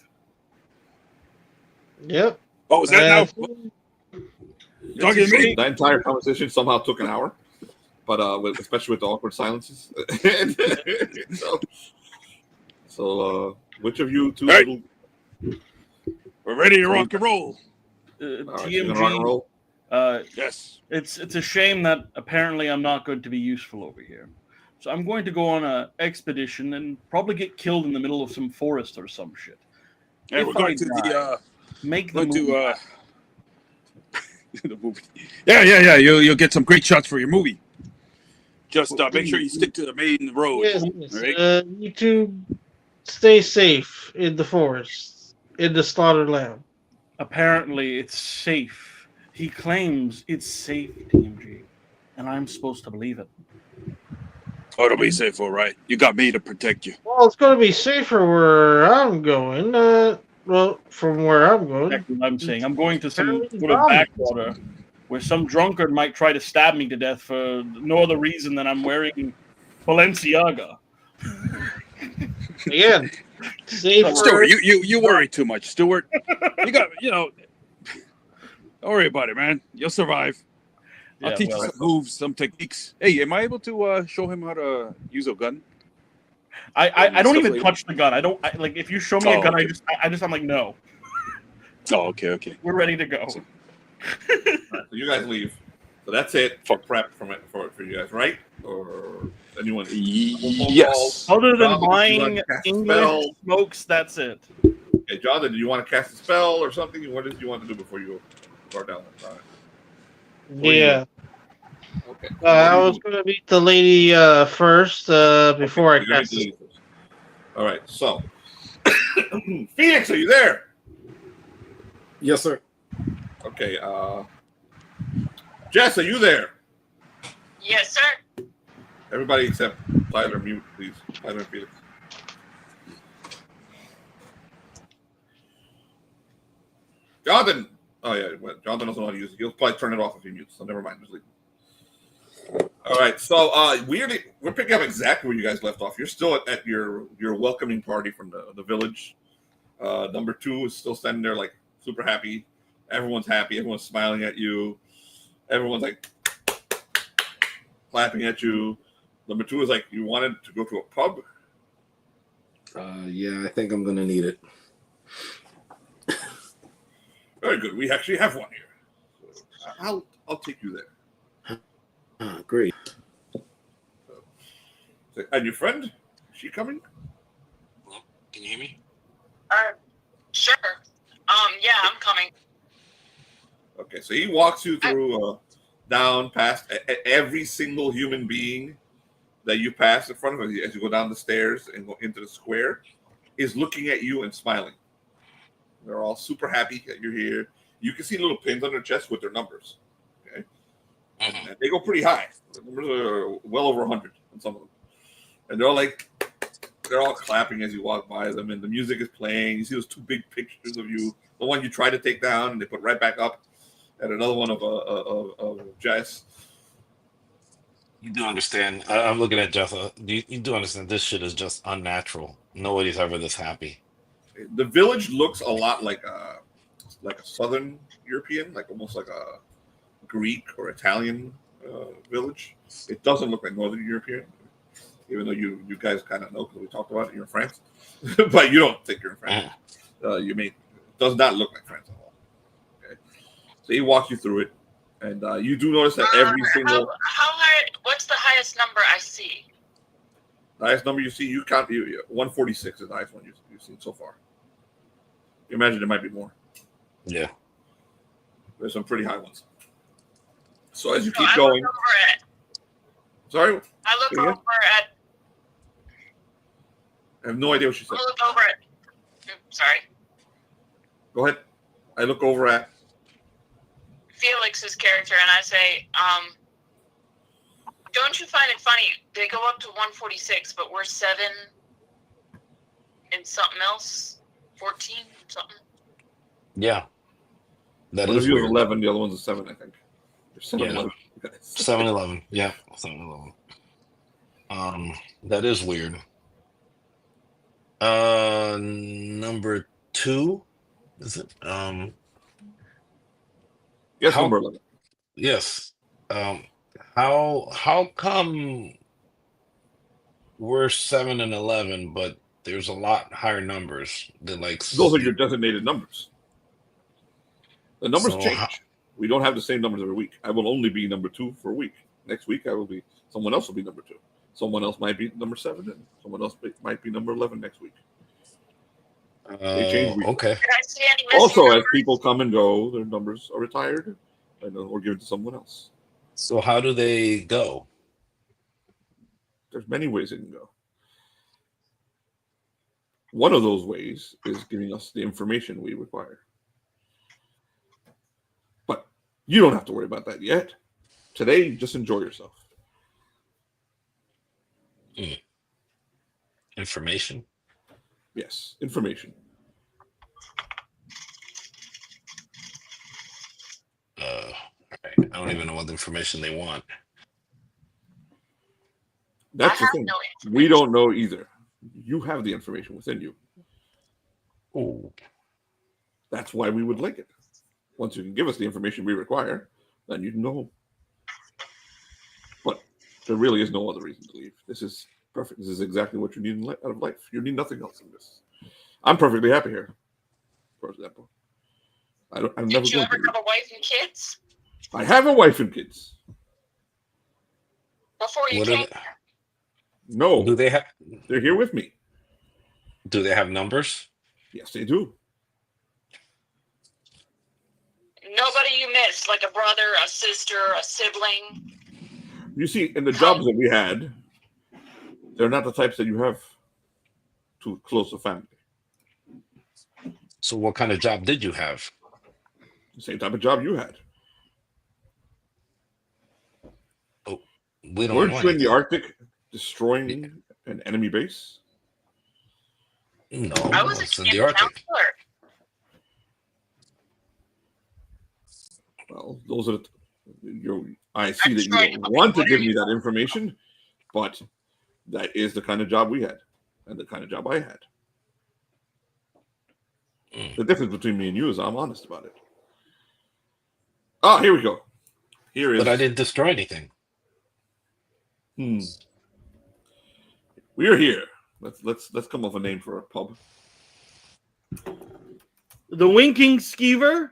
Yep. Oh, is that now? Talking to me? That entire conversation somehow took an hour, but especially with the awkward silences. so, which of you two? Right. We're ready to rock and roll. TMG. Rock and roll? Yes. It's a shame that apparently I'm not going to be useful over here. So I'm going to go on an expedition and probably get killed in the middle of some forest or some shit. Yeah, we're going to the the movie. Yeah. You'll get some great shots for your movie. Just make sure you stick to the main road. Yes. Right? You two stay safe in the forest, in the slaughtered lamb. Apparently, it's safe. He claims it's safe, TMG, and I'm supposed to believe it. Oh, it'll be safe, all right. You got me to protect you. Well, it's going to be safer where I'm going. From where I'm going. Exactly what I'm saying. I'm going to some sort of backwater where some drunkard might try to stab me to death for no other reason than I'm wearing Balenciaga. Again, safer. Stewart, you worry too much, Stewart. You got, don't worry about it, man. You'll survive. I'll teach you some moves, some techniques. Hey, am I able to show him how to use a gun? I don't even touch the gun. If you show me a gun, okay. I'm like, no. Oh, okay. We're ready to go. Right, so you guys leave. So that's it for prep for you guys, right? Or anyone? Yes. Other than buying English smokes, that's it. Hey, Jonathan, do you want to cast a spell or something? What did you want to do before you start down that side? Yeah. Okay. I was going to meet the lady first before I cast it. All right, so Phoenix, are you there? Yes, sir. Okay. Jess, are you there? Yes, sir. Everybody except Tyler, mute, please. Tyler and Felix. Jonathan. Oh yeah, Jonathan doesn't know how to use it. He'll probably turn it off if he mutes. So never mind. Just leave. All right, so we're picking up exactly where you guys left off. You're still at your welcoming party from the village. Number 2 is still standing there like super happy. Everyone's happy. Everyone's smiling at you. Everyone's like clapping at you. Number 2 is like, you wanted to go to a pub. Yeah, I think I'm gonna need it. Very good. We actually have one here. I'll take you there. Great. And your friend? Is she coming? Hello? Can you hear me? Sure. Yeah, I'm coming. Okay, so he walks you through down past every single human being that you pass in front of him as you go down the stairs and go into the square is looking at you and smiling. They're all super happy that you're here. You can see little pins on their chest with their numbers. Okay, Mm-hmm. and they go pretty high. The numbers are well over 100 on some of them, and they're all clapping as you walk by them, and the music is playing. You see those two big pictures of you. The one you try to take down, and they put right back up, and another one of Jess. You do understand. I'm looking at Jeff. You do understand this shit is just unnatural. Nobody's ever this happy. The village looks a lot like a Southern European, like almost like a Greek or Italian village. It doesn't look like Northern European, even though you guys kind of know because we talked about it. You're in France, but you don't think you're in France. It does not look like France at all. Okay, so he walks you through it, and you do notice that every single How high? What's the highest number I see? the highest number you see, you count 146 is the highest one you've seen so far. You imagine there might be more. Yeah. There's some pretty high ones. So as you So keep I going, look over at. sorry, I look Say again? over at. I have no idea what she said. I look over at. Sorry, Go ahead. I look over at. Felix's character, and I say, "Don't you find it funny? They go up to 146, but we're 7 and something else, 14 something." Yeah. That One is of you is weird. 11, the other one's a 7, I think. There's 7 Yeah. 11. 7-Eleven. Yeah. 7-Eleven. That is weird. Number 2, is it? Yes, How- number 11. Yes. How come we're 7 and 11, but there's a lot higher numbers than like Those are your designated numbers. The numbers So change. We don't have the same numbers every week. I will only be number 2 for a week. Next week, someone else will be number 2. Someone else might be number 7, and someone else might be number 11 next week. They change weekly. Okay. Did I see any missing Also, as numbers? people come and go, their numbers are retired and or given to someone else. So how do they go? There's many ways it can go. One of those ways is giving us the information we require. But you don't have to worry about that yet. Today, just enjoy yourself. Information. Yes, information. All right. I don't even know what information they want. That's I the have thing. no We don't know either. You have the information within you. Ooh. That's why we would like it. Once you can give us the information we require, then you know. But there really is no other reason to leave. This is perfect. This is exactly what you need out of life. You need nothing else in this. I'm perfectly happy here, for example. I'm never Did you going ever to leave. have a wife and kids I have a wife and kids. before you What came? are they, No, do they have? they're here with me. Do they have numbers? Yes, they do. Nobody you missed, like a brother, a sister, a sibling. You see, in the jobs that we had, they're not the types that you have to close a family. So what kind of job did you have? The same type of job you had. We don't Weren't know you in the anything. Arctic destroying an enemy base? No, I was it's a in the camp Arctic. counselor. Well, those are I see that you trying don't to- want to what are give me you- that information, but that is the kind of job we had and the kind of job I had. The difference between me and you is I'm honest about it. Oh, here we go. Here is. But I didn't destroy anything. We are here. Let's come up with a name for a pub. The Winking Skeever?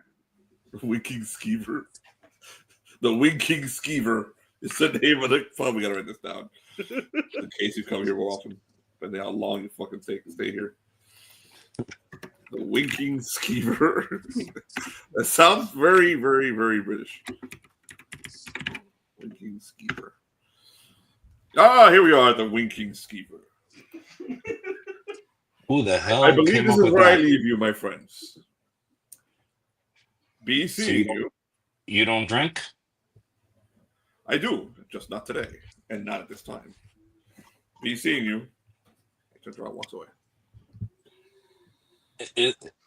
Winking Skeever. The Winking Skeever is the name of the fun. We gotta write this down in case you come here more often. Depending on how long you fucking stay here. The Winking Skeever. That sounds very, very, very British. Winking Skeever. Ah, here we are at the Winking Skeever. Who the hell? I believe came this up is with where I that? leave you, my friends. Be So seeing you. you don't drink? I do, just not today, and not at this time. Be seeing you. Turns around, walks away.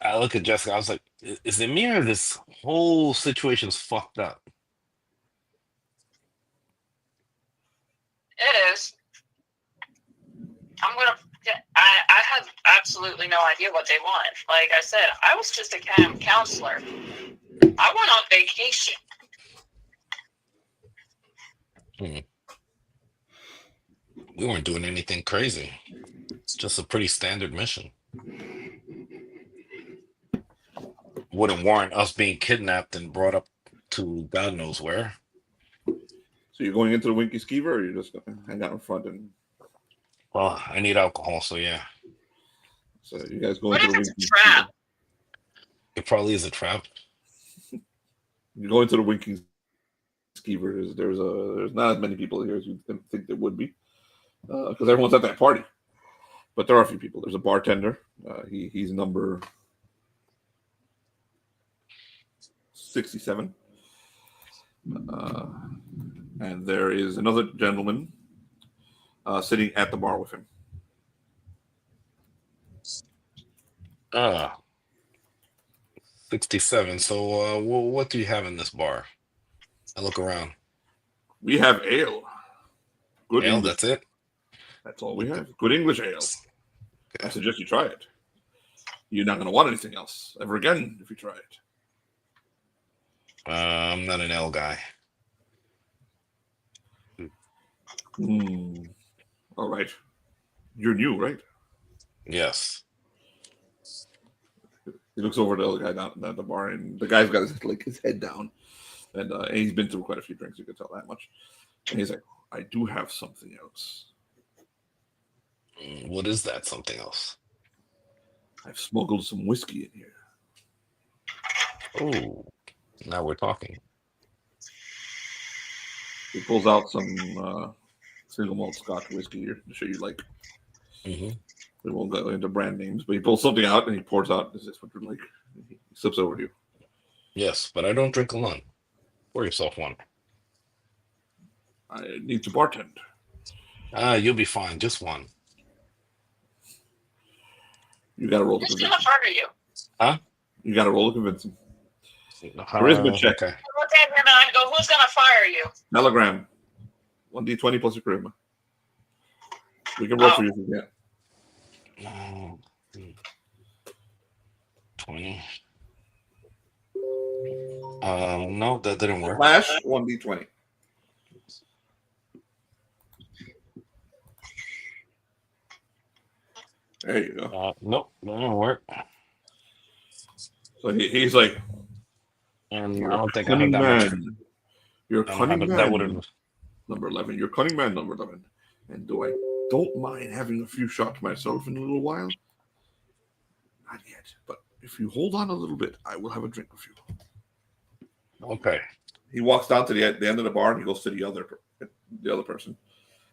I look at Jessica. I was like, "Is it me or this whole situation's fucked up?" It is. I have absolutely no idea what they want. Like I said, I was just a camp counselor. I went on vacation. We weren't doing anything crazy. It's just a pretty standard mission. Wouldn't warrant us being kidnapped and brought up to God knows where. So you're going into the Winky Skeever, or you're just going to hang out in front and... Well, I need alcohol, so yeah. So you guys go What into if the it's a Winky trap? It probably is a trap. You go into the Winking Skeever. There's not as many people here as you think there would be, because everyone's at that party. But there are a few people. There's a bartender. He's number 67. And there is another gentleman sitting at the bar with him. 67. So what do you have in this bar? I look around. We have ale. Good Ale, English. that's it? That's all we have. Good English ale. I suggest you try it. You're not going to want anything else ever again if you try it. I'm not an ale guy. All right. You're new, right? Yes. He looks over at the other guy down at the bar, and the guy's got his head down, and he's been through quite a few drinks. You can tell that much. And he's like, "I do have something else. What is that? Something else? I've smuggled some whiskey in here." Oh, now we're talking. He pulls out some single malt Scotch whiskey here to show you, like. Mm-hmm. We won't go into brand names, but he pulls something out and he pours out. Is this what you're like? He slips over to you. Yes, but I don't drink alone. Pour yourself one. I need to bartend. You'll be fine. Just one. You got to roll to Who's convince gonna him. fire you? Huh? You got to roll to convince him. Charisma check. Okay. Look at him and I go, who's gonna fire you? Telegram. 1d20 plus your charisma. We can roll for you if you get. 20. No, that didn't work. Flash 1d20. There you go. Nope, that didn't work. So he's like, And "You're I don't a think I cunning have that much. man. You're a I don't cunning have it. man. That would have. Number 11. You're a cunning man, number 11. And I don't mind having a few shots myself in a little while. Not yet. But if you hold on a little bit, I will have a drink with you. Okay. He walks down to the end of the bar and he goes to the other person.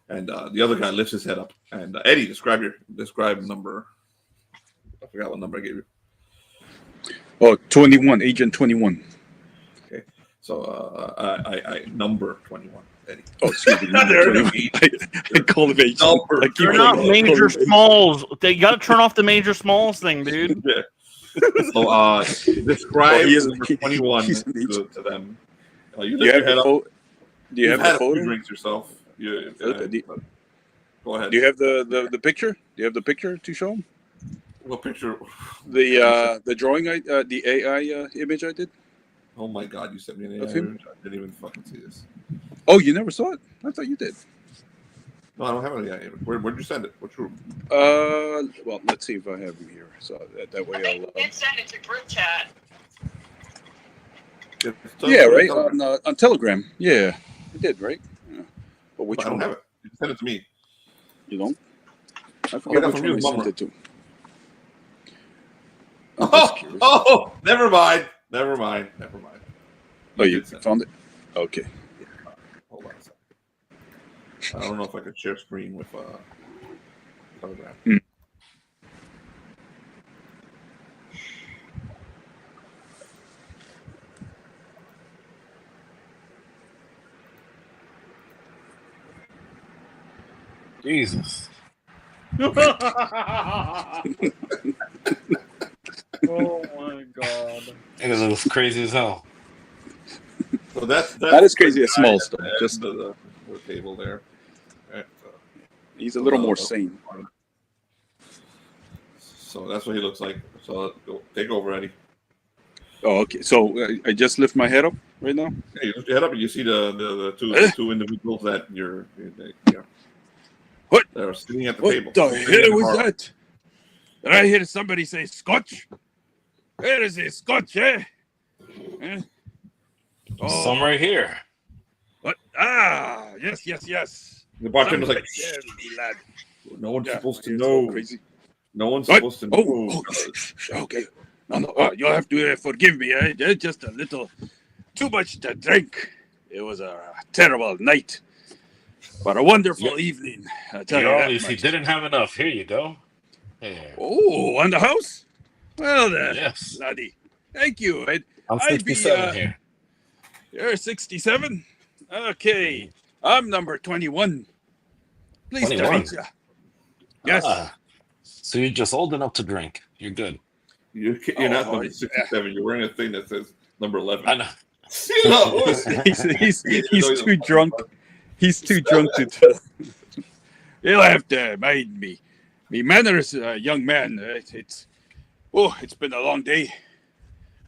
And the other guy lifts his head up. And Eddie, describe number. I forgot what number I gave you. Oh, 21, Agent 21. Okay. So I number 21. Eddie. Oh, excuse me. I call him Agent. I keep They're calling not him major Agent. smalls. They got to turn off the major smalls thing, dude. Yeah. So describe he is- number 21 he's an to them. You Do you lift have your head the up. photo? Do you You've have had the a few photo? drinks yourself. Go ahead. Do you have the picture? Do you have the picture to show him? What picture? The drawing the AI image I did. Oh my God! You sent me an Of AI him? image. I didn't even fucking see this. Oh, you never saw it? I thought you did. No, I don't have an AI image. Where'd you send it? What's your? Well, let's see if I have him here. So that way I think you did send it to group chat. Yeah, right. On Telegram. Yeah, I did, right? Yeah. But which I don't one? have it. You sent it to me. You don't? I I forget got which from one you, I sent Mummer. it to. I'm just curious. Oh, never mind. Never mind. Oh, you did send found it? Okay. Hold on a second. I don't know if I can share screen with Telegram. Jesus. Oh my god. It looks crazy as hell. So that's Not as crazy the as guy small at stuff. the Just end of the table there. Right, he's a little more sane. So that's what he looks like. So take over, Eddie. Oh, okay. So I just lift my head up right now. Yeah, you lift your head up and you see the two individuals that What? that are sitting at the What table. the Sitting at hell the was bar. that? Did I hear somebody say Scotch? Where is it, Scotch, eh? Some right here. What? Ah, yes. The bartender's like, Somebody tell me, lad. no one's Yeah, supposed to it's all know. crazy. No one's What? supposed to know. Okay. No. You'll have to forgive me. Just a little too much to drink. It was a terrible night, but a wonderful evening. I tell you You that obviously much. didn't have enough. Here you go. Here. Oh, on the house? Well, Yes. laddie. Thank you. I'm I'd be 67 here. You're 67? Okay. I'm number 21. Pleased to 21. meet you. Yes. Ah, so you're just old enough to drink. You're good. You're not number 67. You're wearing a thing that says number 11. I know. he's too drunk. He's too drunk to tell. You'll have to mind me. Me manners, young man. It's been a long day.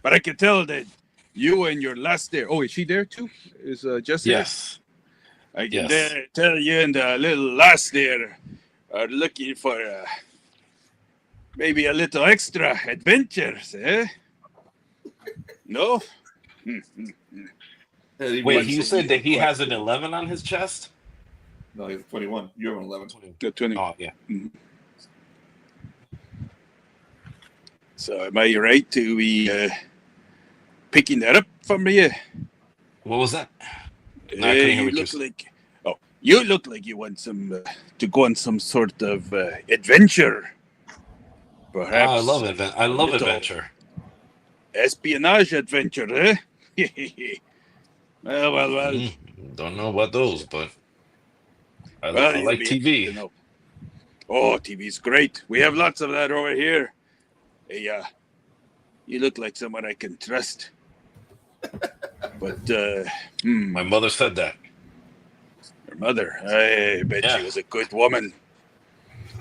But I can tell that you and your lass there. Oh, is she there too? Is Jess there? Yes. I can Yes. tell you and the little lass there are looking for maybe a little extra adventures, eh? No? Wait, you said that he has an 11 on his chest? No, he's 21. You have an 11. 20. Oh, yeah. Mhm. So am I right to be picking that up from you? What was that? No, I couldn't hear You what you look said. like you look like you want some to go on some sort of adventure. Perhaps. I love little adventure. Espionage adventure, eh? Well. Don't know about those, but I Well, like you'll be TV. able to know. Oh, TV's great. We have lots of that over here. Hey, you look like someone I can trust. But, My mother said that. Your mother, I bet she was a good woman.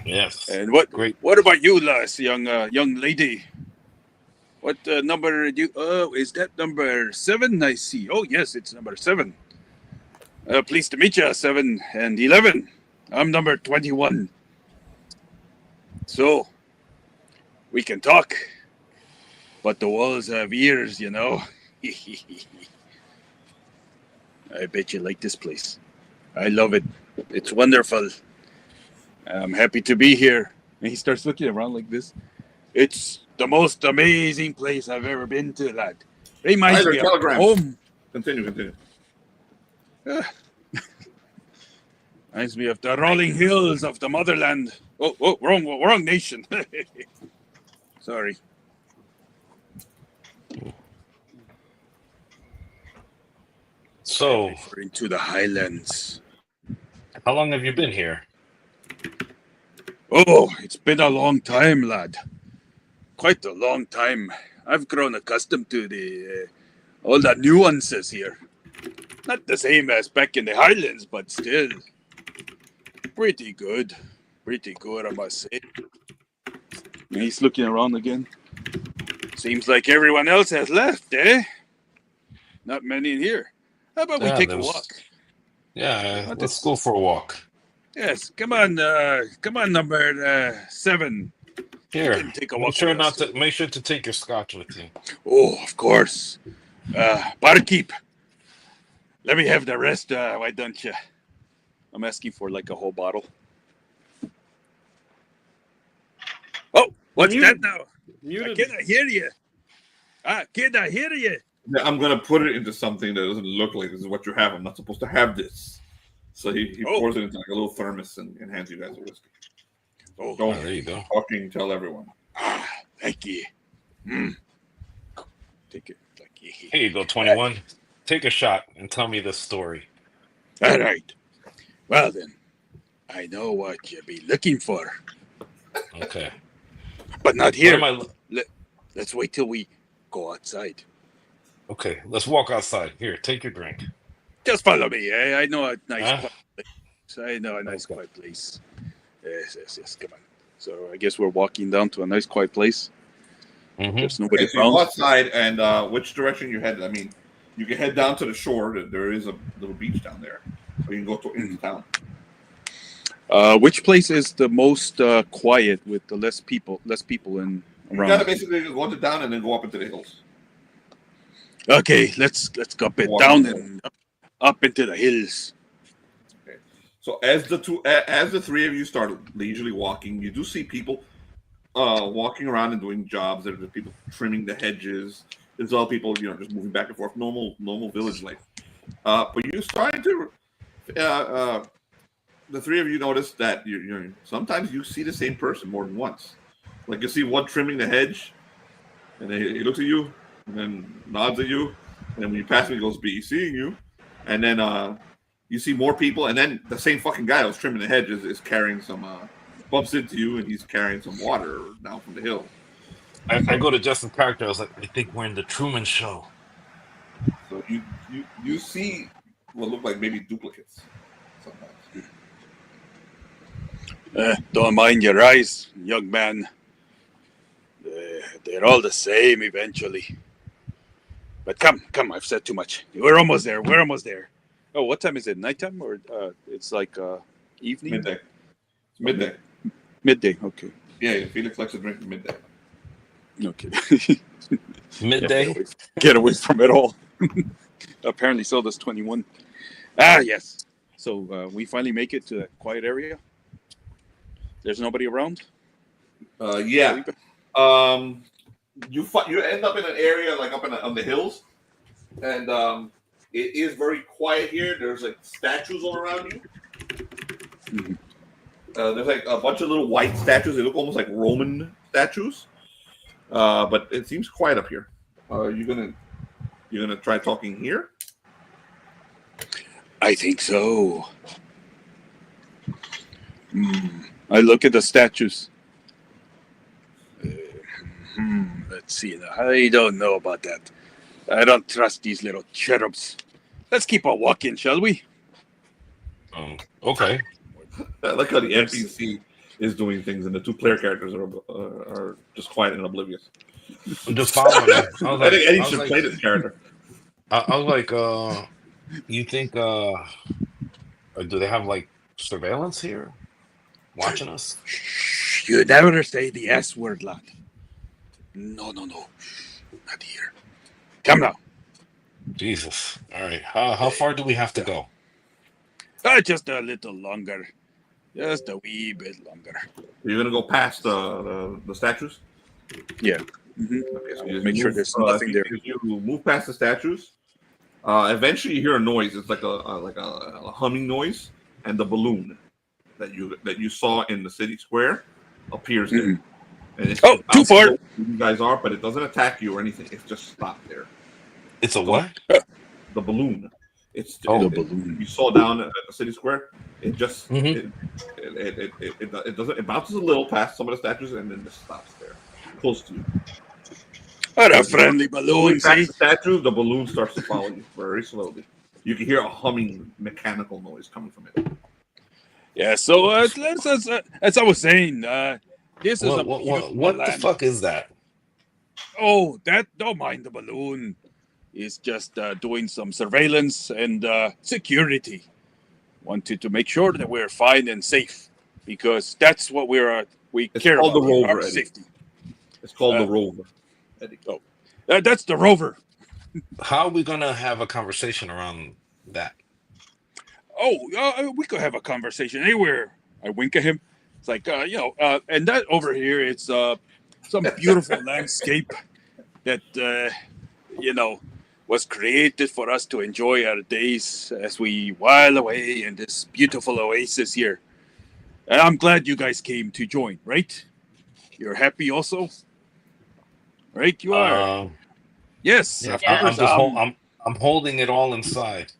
Yes. And what Great. What about you, lass, young lady? What number do you? Oh, is that number 7? I see. Oh, yes, it's number 7. Pleased to meet you, 7 and 11. I'm number 21. So, we can talk, but the walls have ears, you know. I bet you like this place. I love it. It's wonderful. I'm happy to be here. And he starts looking around like this. It's the most amazing place I've ever been to, lad. Reminds me of home. Continue. Reminds me of the rolling hills of the motherland. Oh, wrong nation. Sorry. So, referring to the highlands. How long have you been here? Oh, it's been a long time, lad. Quite a long time. I've grown accustomed to all the nuances here. Not the same as back in the highlands, but still pretty good. Pretty good, I must say. And he's looking around again. Seems like everyone else has left, eh? Not many in here. How about we take a walk? Yeah, let's go for a walk. Yes, come on, number 7. Here, You can take a walk make sure with us. make sure to take your scotch with you. Oh, of course. Barkeep, let me have the rest. Why don't you? I'm asking for like a whole bottle. Oh, what's Muted. that now? Muted. I cannot hear you. Cannot hear you. I'm gonna put it into something that doesn't look like this is what you have. I'm not supposed to have this. So he pours it into like a little thermos and hands you guys a whiskey. So don't there you go. fucking tell everyone. Thank you. Take it. Here you go, 21. Take a shot and tell me the story. All right. Well then, I know what you'll be looking for. Okay. But not here. What am Let's wait till we go outside. Okay, let's walk outside. Here, take your drink. Just follow me. I know a nice quiet place. I know a nice quiet place. Yes. Come on. So I guess we're walking down to a nice quiet place. Mm-hmm. There's nobody Okay, so you around. go outside, and which direction you head? I mean, you can head down to the shore. There is a little beach down there, or you can go into town. Which place is the most quiet with the less people in You around? gotta basically just go to down and then go up into the hills. Okay, let's go up and Walk down up. and up into the hills. Okay. So as the three of you start leisurely walking, you do see people walking around and doing jobs. There's people trimming the hedges. There's all people, just moving back and forth. Normal village life. But you're starting to. The three of you notice that you're sometimes you see the same person more than once. Like you see one trimming the hedge, and then he looks at you, and then nods at you, and then when you pass him, he goes, "Be seeing you," and then you see more people, and then the same fucking guy who's trimming the hedge is carrying some bumps into you, and he's carrying some water down from the hill. I go to Justin's character. I was like, I think we're in the Truman Show. So you see what look like maybe duplicates sometimes. Don't mind your eyes, young man. They're all the same eventually. But come, I've said too much. We're almost there. Oh, what time is it? Nighttime or it's like evening? Midday. It's midday. Midday, okay. Yeah, Felix likes to drink at midday. Okay. Midday? Get away from it all. Apparently so does 21. Yes. So we finally make it to that quiet area. There's nobody around? Yeah. You end up in an area like up on the hills, and it is very quiet here. There's like statues all around you. Mm-hmm. There's like a bunch of little white statues. They look almost like Roman statues, but it seems quiet up here. You're gonna try talking here? I think so. I look at the statues. Let's see. I don't know about that. I don't trust these little cherubs. Let's keep on walking, shall we? Okay. I like how the NPC is doing things, and the two player characters are just quiet and oblivious. I'm just following him. I think Eddie should play this character. I was like, you think, do they have like surveillance here? Watching us? You never say the S word, lad. No. Not here. Come now. Jesus. All right. How far do we have to go? Just a little longer. Just a wee bit longer. You're gonna go past the statues? Yeah. Mm-hmm. Okay, so you Make sure there's nothing there. You move past the statues. Eventually, you hear a noise. It's like a humming noise, and the balloon that you saw in the city square appears there. And it's too far. You guys are, but it doesn't attack you or anything. It's just stopped there. It's a what? The balloon. The balloon. You saw down at the city square. It just Mm-hmm. it doesn't. It bounces a little past some of the statues and then just stops there, close to you. What a friendly balloon, Past see? the statue, the balloon starts to follow you very slowly. You can hear a humming mechanical noise coming from it. Yeah, so as I was saying, this is what the fuck is that? Oh, don't mind the balloon. It's just doing some surveillance and security. Wanted to make sure that we're fine and safe because that's what we care about. The Rover, our Eddie. safety. It's called the Rover. Eddie. Oh, that's the Rover. How are we gonna have a conversation around that? Oh, we could have a conversation anywhere. I wink at him. It's like, and that over here, it's some beautiful landscape that, was created for us to enjoy our days as we while away in this beautiful oasis here. And I'm glad you guys came to join, right? You're happy also? Right, you are. Yes, Yeah, of course. I'm holding it all inside.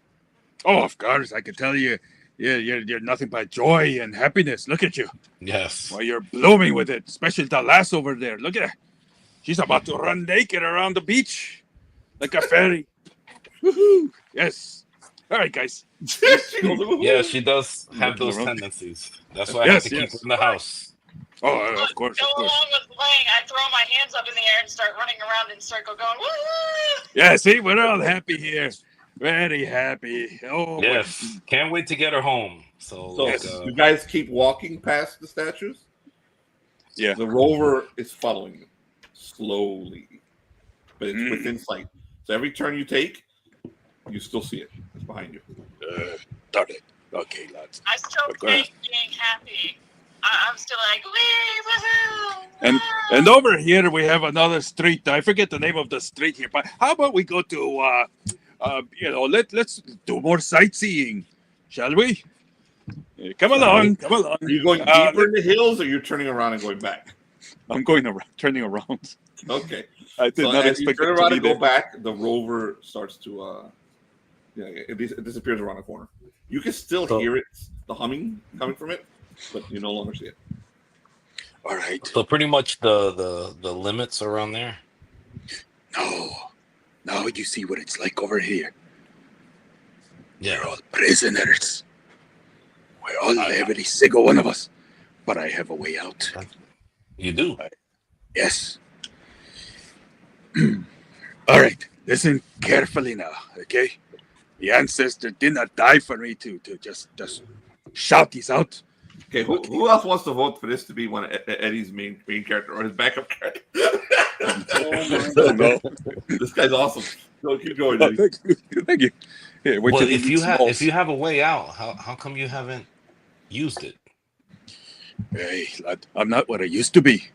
Oh, of course, I can tell you. Yeah, you're nothing but joy and happiness. Look at you. Yes. Well, you're blooming with it, especially the lass over there. Look at her. She's about to run naked around the beach like a fairy. Woohoo! Yes. All right, guys. Yeah, she does have Looking those around. tendencies. That's why I have to keep her in the house. Oh, of course, Go of course. along with playing. I throw my hands up in the air and start running around in a circle, going woo! Yeah, see, we're all happy here. Very happy. Oh, Yes. Can't wait to get her home. So, So you guys keep walking past the statues? Yeah. The rover is following you slowly, but it's within sight. So every turn you take, you still see it. It's behind you. Darn it. Okay, lads. I still think being happy. I'm still like, wee, woohoo! And over here we have another street. I forget the name of the street here, but how about we go to let's do more sightseeing, shall we? Come along. Are you going deeper in the hills, or you're turning around and going back? I'm going around, turning around. Okay. I did So not as you expect turn it to around be and go there. back, the rover starts to it disappears around the corner. You can still hear it, the humming coming from it, but you no longer see it. All right. So pretty much the limits around there. No. Now you see what it's like over here. Yeah. We're all prisoners. We're all every single one of us. But I have a way out. You do? Yes. All right. Listen carefully now, okay? The ancestor did not die for me to just shout these out. Okay, who else wants to vote for this to be one of Eddie's main character or his backup character? No. This guy's awesome. Go, keep going, Eddie. Thank you. Yeah, Well, if you have a way out, how come you haven't used it? Hey, lad, I'm not what I used to be.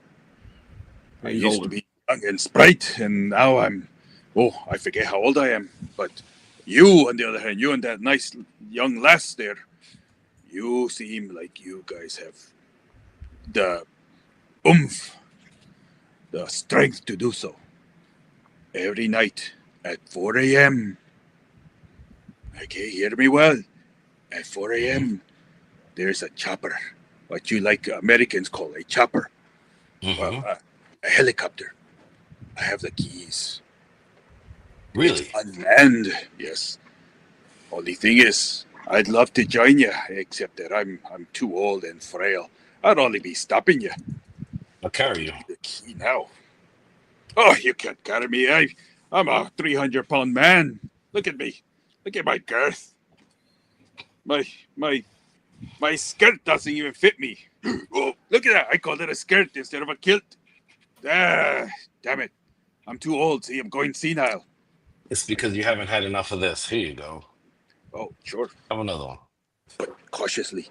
I used to be young and sprite, and now I forget how old I am. But you, on the other hand, you and that nice young lass there, you seem like you guys have the oomph, the strength to do so. Every night at 4 a.m. Okay, hear me well. At 4 a.m., there's a chopper, what you like Americans call a chopper. Well, a helicopter. I have the keys. Really? It's unmanned, yes. Only thing is, I'd love to join you, except that I'm too old and frail. I'd only be stopping you. I'll carry you. The key now. Oh, you can't carry me. I'm a 300-pound man. Look at me. Look at my girth. My skirt doesn't even fit me. Oh, look at that. I called it a skirt instead of a kilt. Ah, damn it. I'm too old. See, I'm going senile. It's because you haven't had enough of this. Here you go. Oh, sure. Have another one. But cautiously.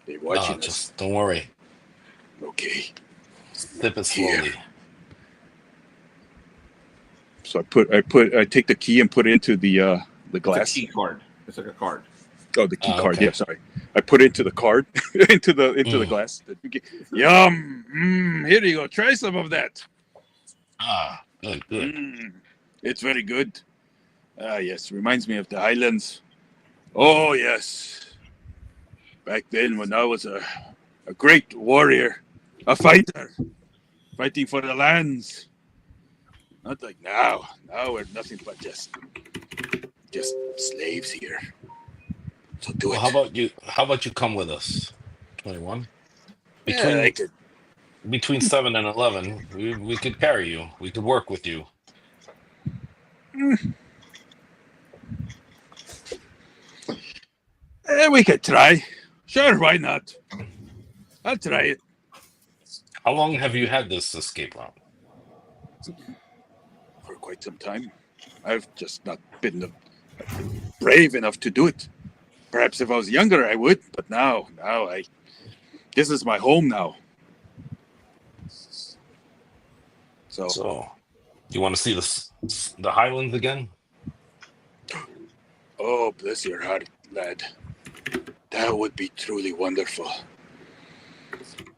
They're watching us. Just don't worry. Okay. Sip it slowly. So I take the key and put it into the glass. It's a key card. It's like a card. Oh, the key card. Okay. Yeah, sorry. I put it into the card, into the glass. Yum. Here you go. Try some of that. Good. It's very good. Yes, reminds me of the Highlands. Oh, yes. Back then when I was a great warrior, a fighter, fighting for the lands. Not like now. Now we're nothing but just slaves here. So do it. How about you come with us? 21? Yeah, I could. Between 7 and 11, we could carry you. We could work with you. We could try. Sure, why not? I'll try it. How long have you had this escape route? For quite some time. I've just not been brave enough to do it. Perhaps if I was younger, I would, but now this is my home now. So, you want to see the Highlands again? Oh, bless your heart, lad. That would be truly wonderful.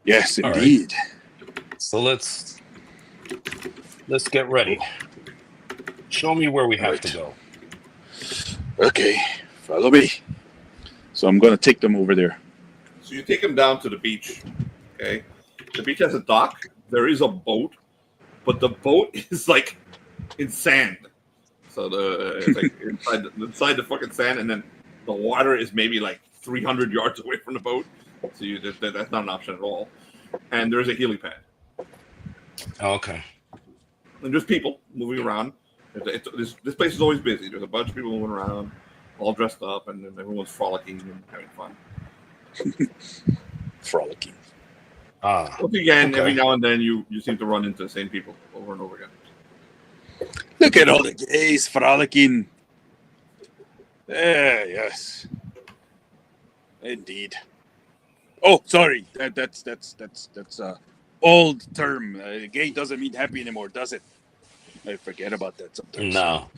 Yes, All right. indeed. So let's get ready. Show me where we have to go. Okay, follow me. So I'm going to take them over there. So you take them down to the beach. Okay, the beach has a dock. There is a boat, but the boat is like in sand. So it's like inside the fucking sand, and then the water is maybe like 300 yards away from the boat. So that's not an option at all. And there's a helipad. Oh, okay. And there's people moving around. This place is always busy. There's a bunch of people moving around, all dressed up, and everyone's frolicking and having fun. Frolicking. Once again, every now and then you seem to run into the same people over and over again. Look at all the gays frolicking. Yes. Indeed. Oh, sorry. That's old term. Gay doesn't mean happy anymore, does it? I forget about that sometimes. No.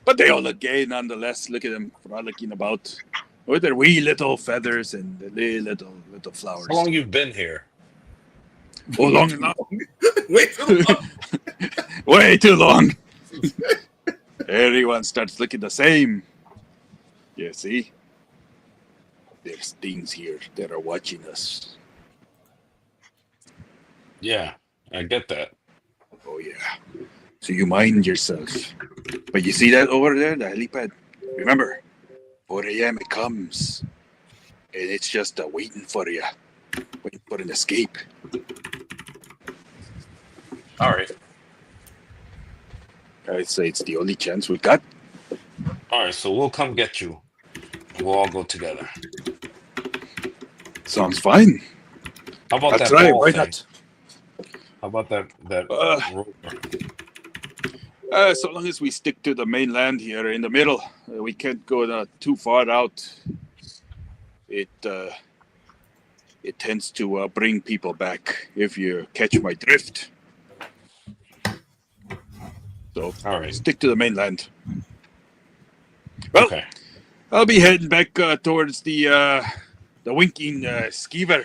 But they all look gay nonetheless. Look at them frolicking about with their wee little feathers and the little flowers. How long you been here? Oh, long enough. Way too long. Way too long. Everyone starts looking the same. You see? There's things here that are watching us. Yeah, I get that. Oh, yeah. So you mind yourself. But you see that over there, the helipad? Remember, 4 a.m. it comes. And it's just waiting for you. Waiting for an escape. All right. I'd say it's the only chance we've got. All right, so we'll come get you. We'll all go together. Sounds fine. How about That's that right. ball Why thing? not? How about that Rover? So long as we stick to the mainland here in the middle, we can't go too far out. It tends to bring people back, if you catch my drift. So, all right, stick to the mainland. Well, okay. I'll be heading back towards the winking skeever.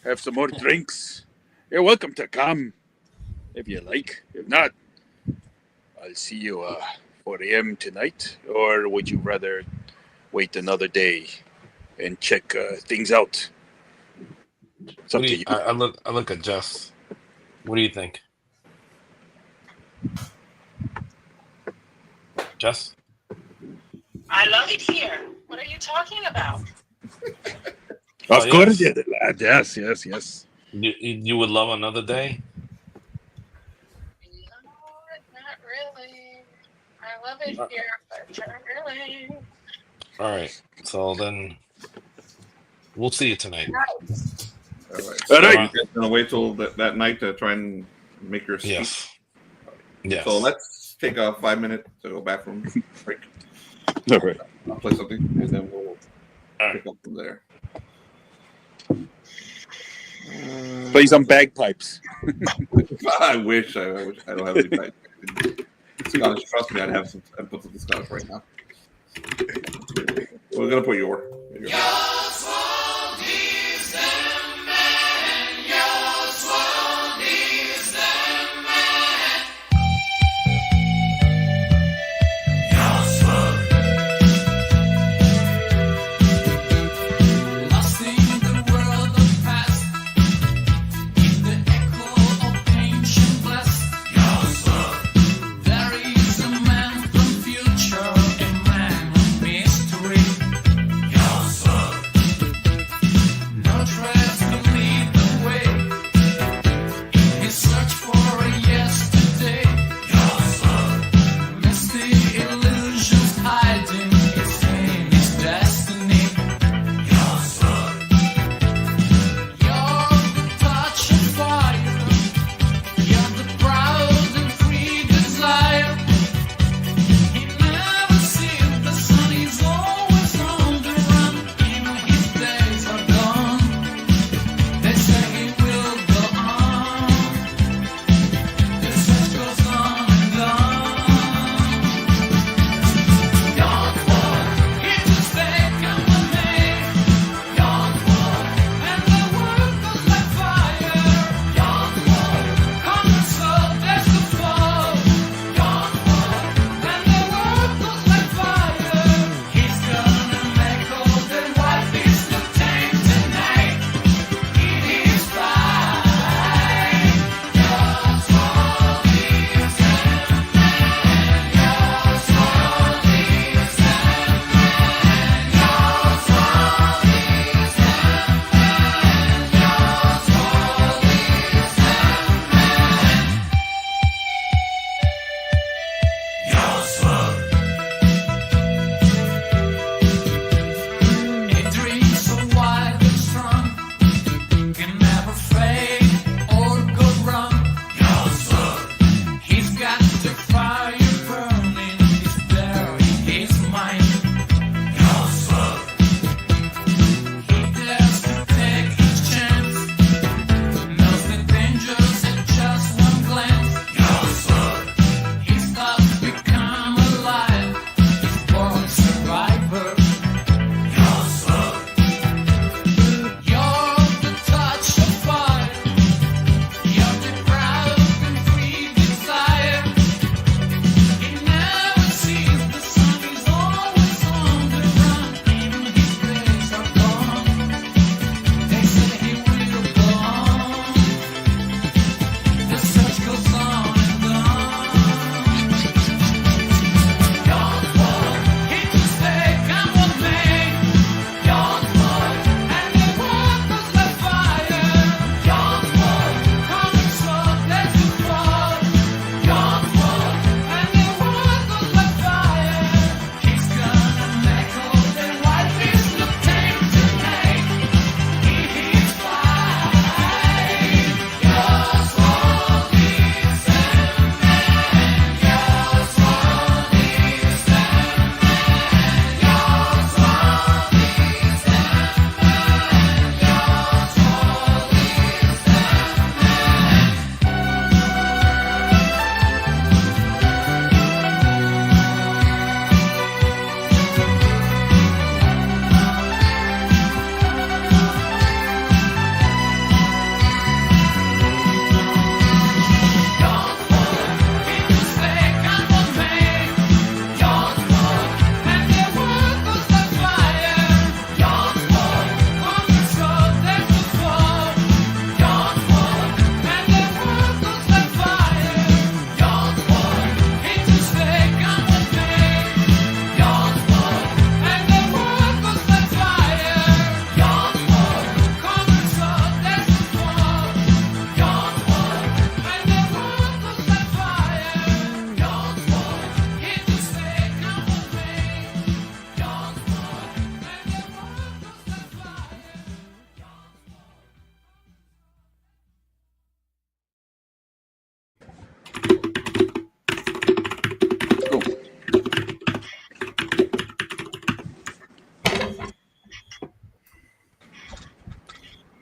Have some more drinks. You're welcome to come, if you like. If not, I'll see you 4 a.m. tonight. Or would you rather wait another day and check things out? It's up to you. I look at Jess. What do you think? Jess? I love it here. What are you talking about? Of course, yes. yeah, lad. Yes. You would love another day? No, not really. I love it here, but not really. All right. So then we'll see you tonight. Nice. All right. All right. So you guys gonna wait till that night to try and make your escape? Yes. Yes. So let's take a 5-minute to go bathroom break. All right. I'll play something, and then we'll pick up from there. Play some bagpipes. I wish I don't have any pipe. Scottish, trust me, I'd put some Scottish right now. We're gonna put your. Lost in the world of past, in the echo of ancient blast. There is a man from future, a man of mystery.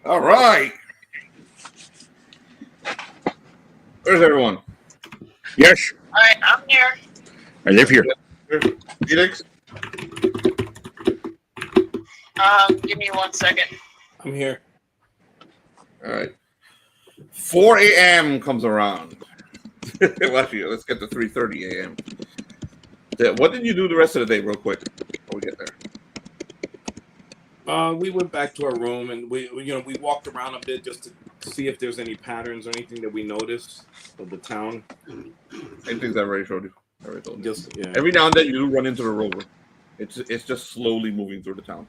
All right. Where's everyone? Yes, All right, I'm here. I live here. Felix? Give me 1 second. I'm here. All right. 4 a.m. comes around. Well, actually, let's get to 3:30 a.m. What did you do the rest of the day, real quick, before we get there? We went back to our room and we walked around a bit just to see if there's any patterns or anything that we noticed of the town. Same things I already showed you. I already told you. Just yeah. Every now and then you do run into the Rover. It's just slowly moving through the town.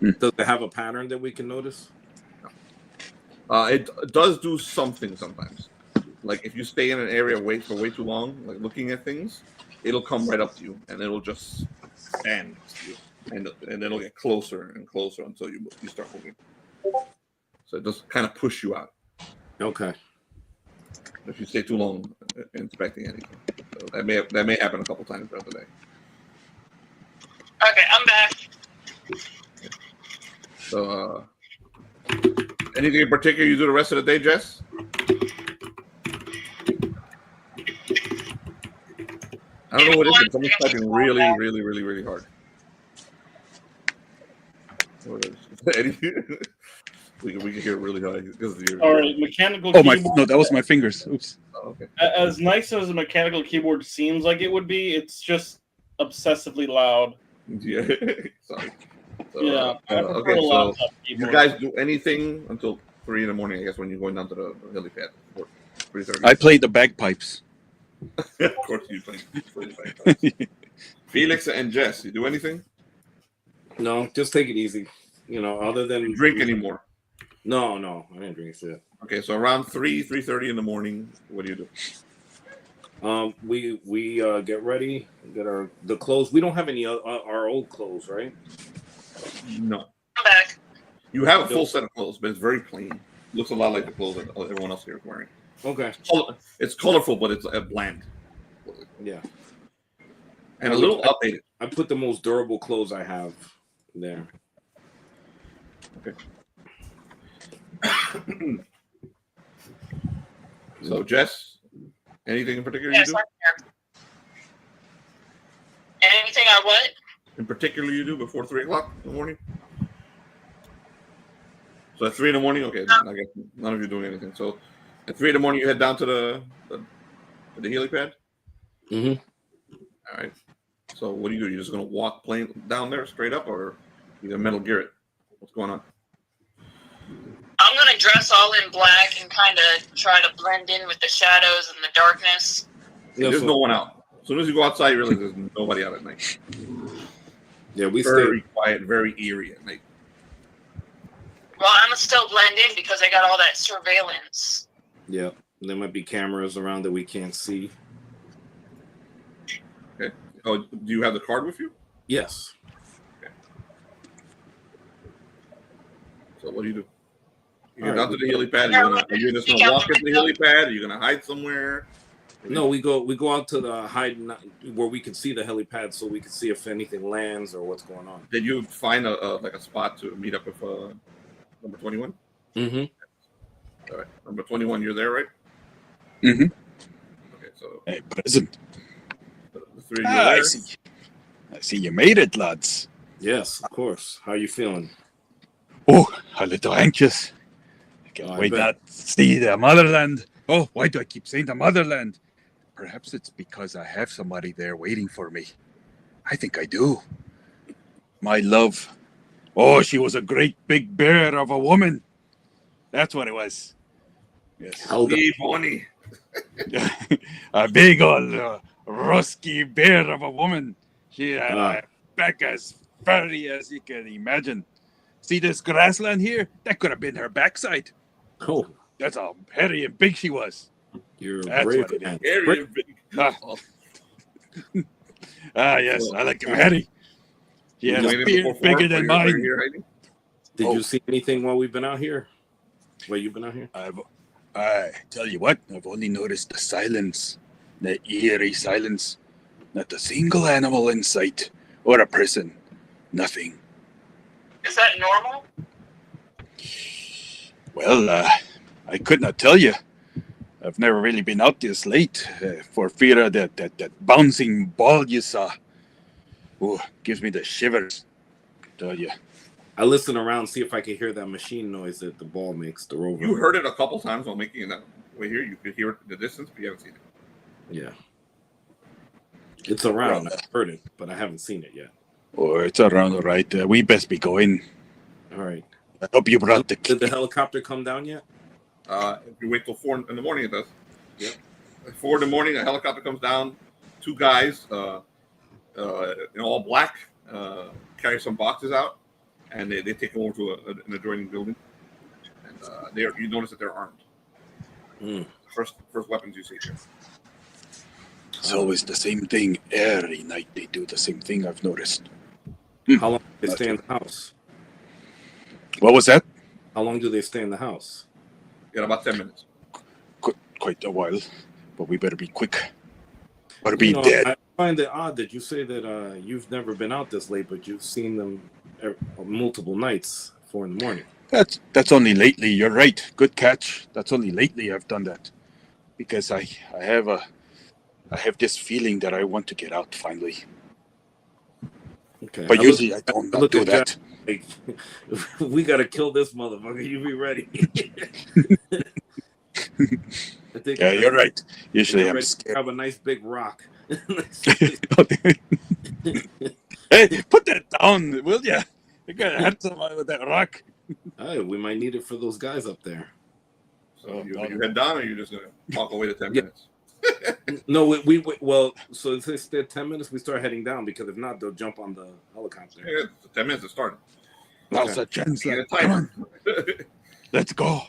Does it have a pattern that we can notice? It does do something sometimes. Like if you stay in an area for way too long, like looking at things, it'll come right up to you and it'll just stand next to you, and it'll get closer and closer until you start moving. So it just kind of push you out. Okay. If you stay too long inspecting anything, so that may happen a couple times throughout the day. Okay, I'm back. So, anything in particular you do the rest of the day, Jess? I don't know what it is. Someone's typing really, really, really, really hard. What is it? we can hear it really high. All right, mechanical my keyboard. no, that was my fingers. Oops. Oh, okay. As nice as a mechanical keyboard seems like it would be, it's just obsessively loud. Yeah. Sorry. So, Yeah, I prefer okay, a so laptop you keyboard. guys do anything until 3 in the morning, I guess, when you're going down to the helipad. 3:30. I played the bagpipes. Of course you play the bagpipes. Felix and Jess, you do anything? No, just take it easy. Other than Drink anymore? No, I didn't drink shit. Okay, so around 3:30 in the morning, what do you do? We get ready, get the clothes. We don't have any our old clothes, right? No. I'm back. You have a full set of clothes, but it's very plain. Looks a lot like the clothes that everyone else here is wearing. Okay. It's colorful, but it's bland. Yeah. And a little updated. I put the most durable clothes I have there. Okay. So, Jess, anything in particular Yes, you do? I'm here. Anything I what? In particular you do before 3 o'clock in the morning? So at 3 in the morning, okay, I guess none of you doing anything. So at 3 in the morning, you head down to the helipad? Mm-hmm. All right. So what do? You're just going to walk plane down there straight up, or you going to Metal Gear it? What's going on? I'm going to dress all in black and kind of try to blend in with the shadows and the darkness. There's no one out. As soon as you go outside, you realize there's nobody out at night. Yeah, we very quiet, very eerie at night. Well, I'm going to still blend in because I got all that surveillance. Yeah, there might be cameras around that we can't see. Okay. Oh, do you have the card with you? Yes. Okay. So what do you do? You get down to the helipad. Are you just gonna walk into the helipad? Are you gonna hide somewhere? No, we go out to the hide where we can see the helipad, so we can see if anything lands or what's going on. Did you find a spot to meet up with number 21? Mm-hmm. All right, number 21, you're there, right? Mm-hmm. Okay, so hey, present. The three of you are there. I see you made it, lads. Yes, of course. How are you feeling? Oh, a little anxious. I can't wait to see the motherland. Oh, why do I keep saying the motherland? Perhaps it's because I have somebody there waiting for me. I think I do. My love. Oh, she was a great big bear of a woman. That's what it was. Yes. Big pony. A big old rusky bear of a woman. She had a back as furry as you can imagine. See this grassland here? That could have been her backside. Oh. That's how hairy and big she was. You're That's brave, what it man. is. Hairy and big. Yes, I like him hairy. He has a beard bigger than mine. Did you see anything while we've been out here? While you've been out here? I tell you what, I've only noticed the silence, the eerie silence. Not a single animal in sight, or a person. Nothing. Is that normal? Well, I could not tell you. I've never really been out this late for fear of that bouncing ball you saw. Oh, gives me the shivers. Tell you. I listen around, see if I can hear that machine noise that the ball makes, the Rover. You heard it a couple times while making it that way here. You could hear it in the distance, but you haven't seen it. Yeah. It's around. I've heard it, but I haven't seen it yet. Oh, it's around all right. We best be going. All right. I hope you brought the key. Did the helicopter come down yet? If you wait till 4 in the morning, it does. Yep. At 4 in the morning, a helicopter comes down. 2 guys in all black carry some boxes out, and they take them over to an adjoining building. And you notice that they're armed. First weapons you see here. It's always the same thing. Every night they do the same thing, I've noticed. How long do they stay in the house? What was that? How long do they stay in the house? Yeah, about 10 minutes. Quite a while, but we better be quick. Better be dead. I find it odd that you say that you've never been out this late, but you've seen them multiple nights, 4 in the morning. That's only lately. You're right. Good catch. That's only lately I've done that, because I have this feeling that I want to get out finally. Okay. But usually I don't do that. Jack, like, we gotta kill this motherfucker. You be ready. I think You're right. Usually I'm scared. Have a nice big rock. Hey, put that down, will ya? You gotta hit somebody with that rock. Hey, we might need it for those guys up there. So you head down, or you're just gonna walk away to 10 minutes? No, we well. So if they stay 10 minutes, we start heading down, because if not, they'll jump on the helicopter. Yeah, 10 minutes to start. Now's a chance. Get a Come timer. on. Let's go.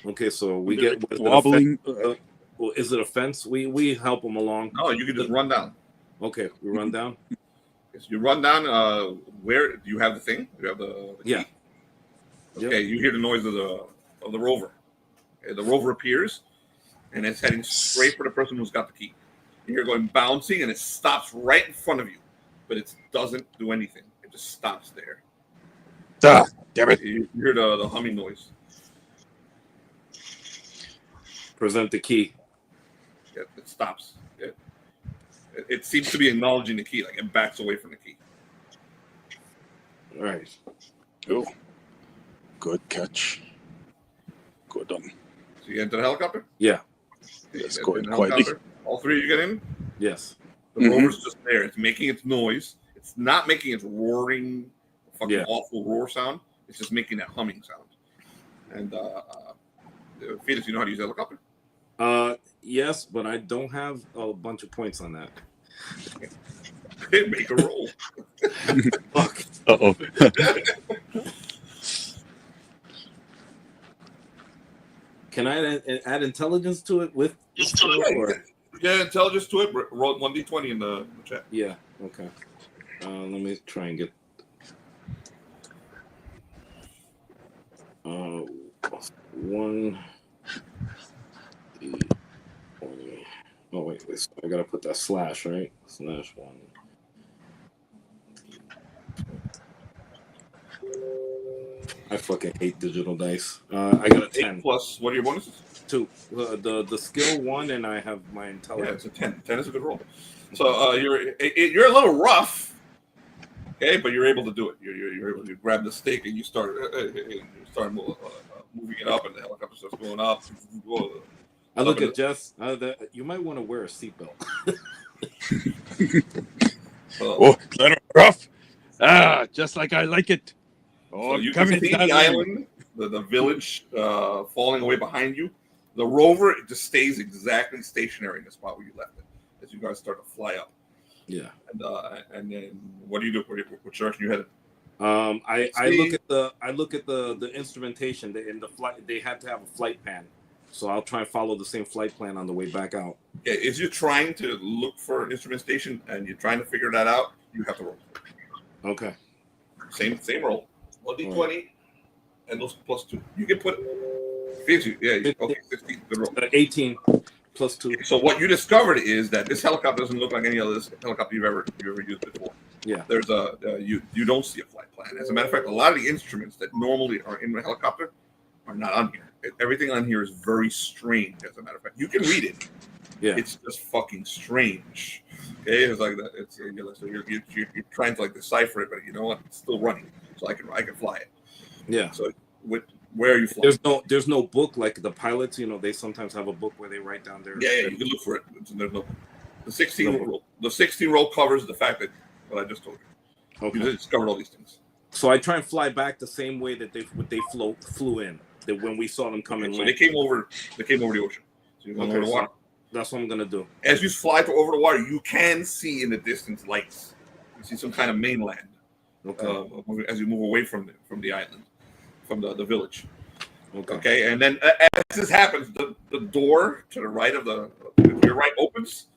Okay, so we get wobbling. Well, is it a fence? We help them along. No, you can just run down. Okay, we run down. Yes, you run down. Where do you have the thing? You have the key? Yeah. Okay, you hear the noise of the Rover. Okay, the Rover appears, and it's heading straight for the person who's got the key. You're going bouncing, and it stops right in front of you, but it doesn't do anything. It just stops there. Damn it! You hear the humming noise. Present the key. Yeah, it stops. It seems to be acknowledging the key, like it backs away from the key. All right. Oh, good catch. Good done. So you enter the helicopter? Yeah. Let's You go enter in the quietly. helicopter. All 3 of you get in? Yes. The Rover's just there. It's making its noise. It's not making its roaring, fucking awful roar sound. It's just making that humming sound. And Felix, you know how to use a helicopter? Yes, but I don't have a bunch of points on that. Make a roll. Fuck. Uh-oh. Can I add intelligence to it with Yeah, intelligence to it. Roll 1d20 in the chat. Yeah. Okay. Let me try and get. One. Oh wait, I gotta put that slash, right? /1. I fucking hate digital dice. I got a 10. 8 plus, what are your bonuses? 2. The skill 1, and I have my intelligence. Yeah, it's a 10. 10 is a good roll. So you're a little rough, okay, but you're able to do it. You're able to grab the stake and you start moving it up, and the helicopter starts going up. I look at Jess. You might want to wear a seatbelt. Oh, little rough. Just like I like it. Oh, so you can see the island, the village falling away behind you. The Rover, it just stays exactly stationary in the spot where you left it as you guys start to fly up. Yeah. And then what do you do? Which direction you headed? I look at the instrumentation. In the flight, they had to have a flight plan, so I'll try and follow the same flight plan on the way back out. Yeah, if you're trying to look for an instrumentation and you're trying to figure that out, you have to roll. Okay. Same roll. 1d20 and those +2. You can put 50. Yeah. 15. Okay. 15. Good roll. 18. +2. So what you discovered is that this helicopter doesn't look like any other helicopter you've ever used before. Yeah. There's you don't see a flight plan. As a matter of fact, a lot of the instruments that normally are in the helicopter are not on here. Everything on here is very strange. As a matter of fact, you can read it. Yeah. It's just fucking strange. Okay, it's like that. It's so you're trying to like decipher it, but you know what? It's still running, so I can fly it. Yeah. So where are you flying? There's no book like the pilots. You know, they sometimes have a book where they write down their. Yeah, you can look for it. There's no the 16 roll covers the fact that what I just told you. Okay. You discovered all these things. So I try and fly back the same way that they flew in. That when we saw them coming. So they came over the ocean. So you're going over the water. That's what I'm gonna do. As you fly over the water, you can see in the distance lights. You see some kind of mainland. Okay. As you move away from the island, from the village. Okay. And then as this happens, the door to the right of your right opens,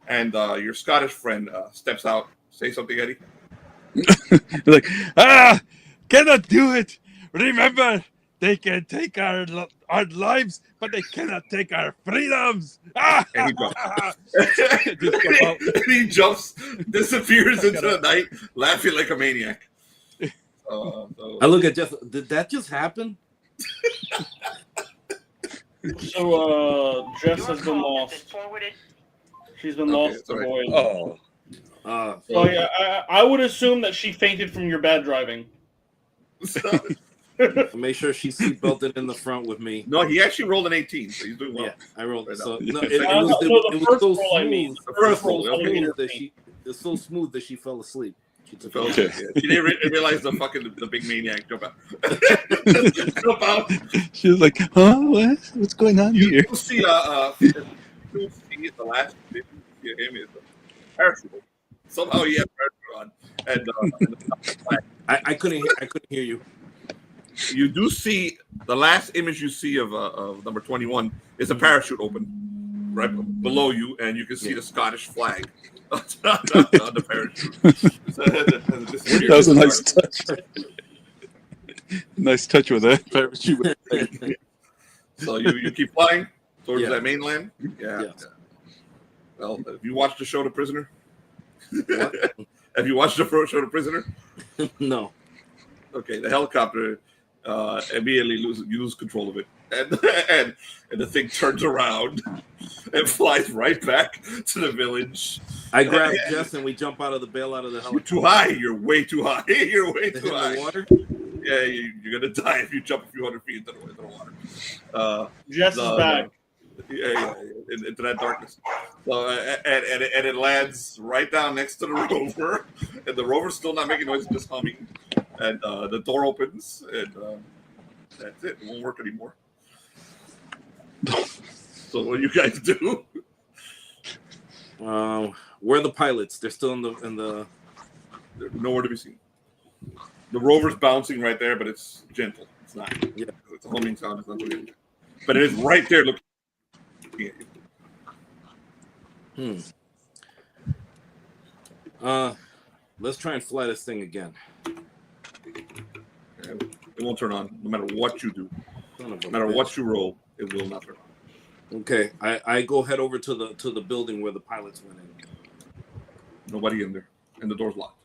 and your Scottish friend steps out. Say something, Eddie. Like, cannot do it. Remember, they can take our lives, but they cannot take our freedoms. And he jumps, disappears into the night, laughing like a maniac. I look at Jeff. Did that just happen? So Jess has been lost. She's been lost to void. Oh. So yeah, I would assume that she fainted from your bad driving. Make sure she's seatbelted in the front with me. No, he actually rolled an 18, so he's doing well. Yeah, I rolled. Right So now. no, it was so smooth. The first roll, It's so smooth that she fell asleep. She took Okay. She didn't realize the big maniac jump out. Jump out. She was like, huh? What's going on here? You see the last vision you see of him is a parachute. Somehow he had a parachute on, and I couldn't hear you. You do see the last image you see of number 21 is a parachute open right below you, and you can see the Scottish flag on the parachute. That was a nice touch. Nice touch with that parachute. So you keep flying towards that mainland. Yeah. Well, have you watched the show The Prisoner? Have you watched the show The Prisoner? No. Okay, the helicopter immediately you lose control of it, and the thing turns around and flies right back to the village. I grab Jess and we jump out of the bailout of the helicopter. You're too high. You're way too high. You're way too high. In the water? Yeah, you're gonna die if you jump a few hundred feet into the water. Jess is back. Into that darkness. So, and it lands right down next to the Rover, and the Rover's still not making noise, just humming. And the door opens, and that's it. It won't work anymore. So what do you guys do? Where are the pilots? They're still in the. They're nowhere to be seen. The Rover's bouncing right there, but it's gentle. It's not. Yeah, it's a humming sound. It's not doing anything. But it is right there looking at you. Let's try and fly this thing again. It won't turn on no matter what you do. No matter what you roll, it will not turn on. Okay, I go head over to the building where the pilots went in. Nobody in there, and the door's locked.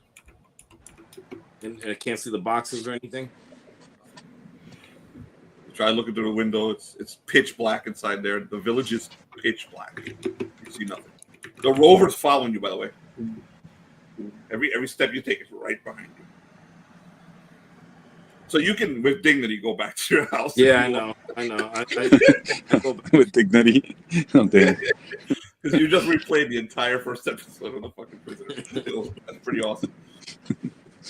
And I can't see the boxes or anything. Try looking through the window. It's pitch black inside there. The village is pitch black. You see nothing. The Rover's following you, by the way. Every step you take is right behind you. So you can, with dignity, go back to your house. Yeah, I know. I go back. With dignity. Oh, damn. Because you just replayed the entire first episode of The Fucking Prisoner. That's pretty awesome.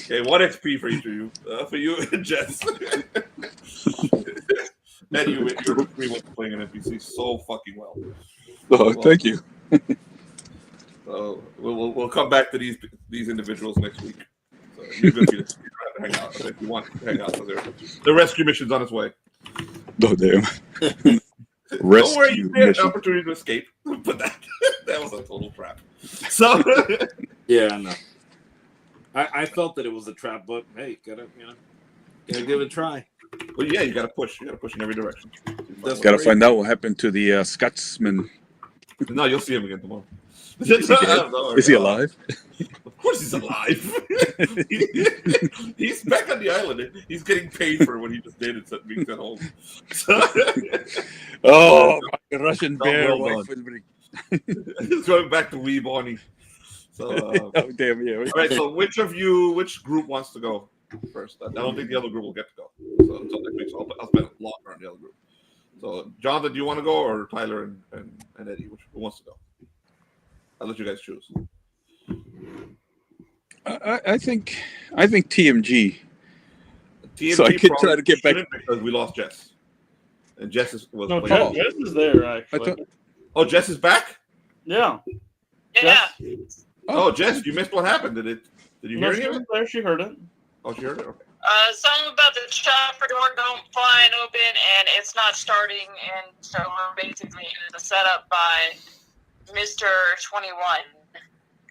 Okay, 1 XP for each of you. For you and Jess. And you're pretty much playing an NPC so fucking well. Oh, thank you. So we'll come back to these individuals next week. So you're going to have to hang out if you want to hang out. The rescue mission's on its way. Oh, damn. Don't worry, you had an opportunity to escape, but that was a total trap. So yeah, I know. I felt that it was a trap, but hey, gotta give it a try. Well, yeah, you gotta push. You gotta push in every direction. Gotta find out what happened to the Scotsman. No, you'll see him again tomorrow. Is he alive? Of course he's alive. He's back on the island. He's getting paid for what he just did instead of being sent home. Oh, my Russian bear well wife will bring. He's going back to Wee Bonnie. So, Oh, damn, yeah. all right, so which group wants to go first? I don't think the other group will get to go. So next week, so I'll spend longer on the other group. So, Jonathan, do you want to go, or Tyler and Eddie? Who wants to go? I'll let you guys choose. I think TMG. TMG So I could try to get back because we lost Jess, and Jess was. No, playing. Jess is there actually. Oh, Jess is back. Yeah. Yeah. Oh, Jess, you missed what happened. Did you hear she any of was it? there. She heard it. Oh, she heard it. Okay. Something about the chopper door don't flying open and it's not starting, and so we're basically in the setup by Mr. 21.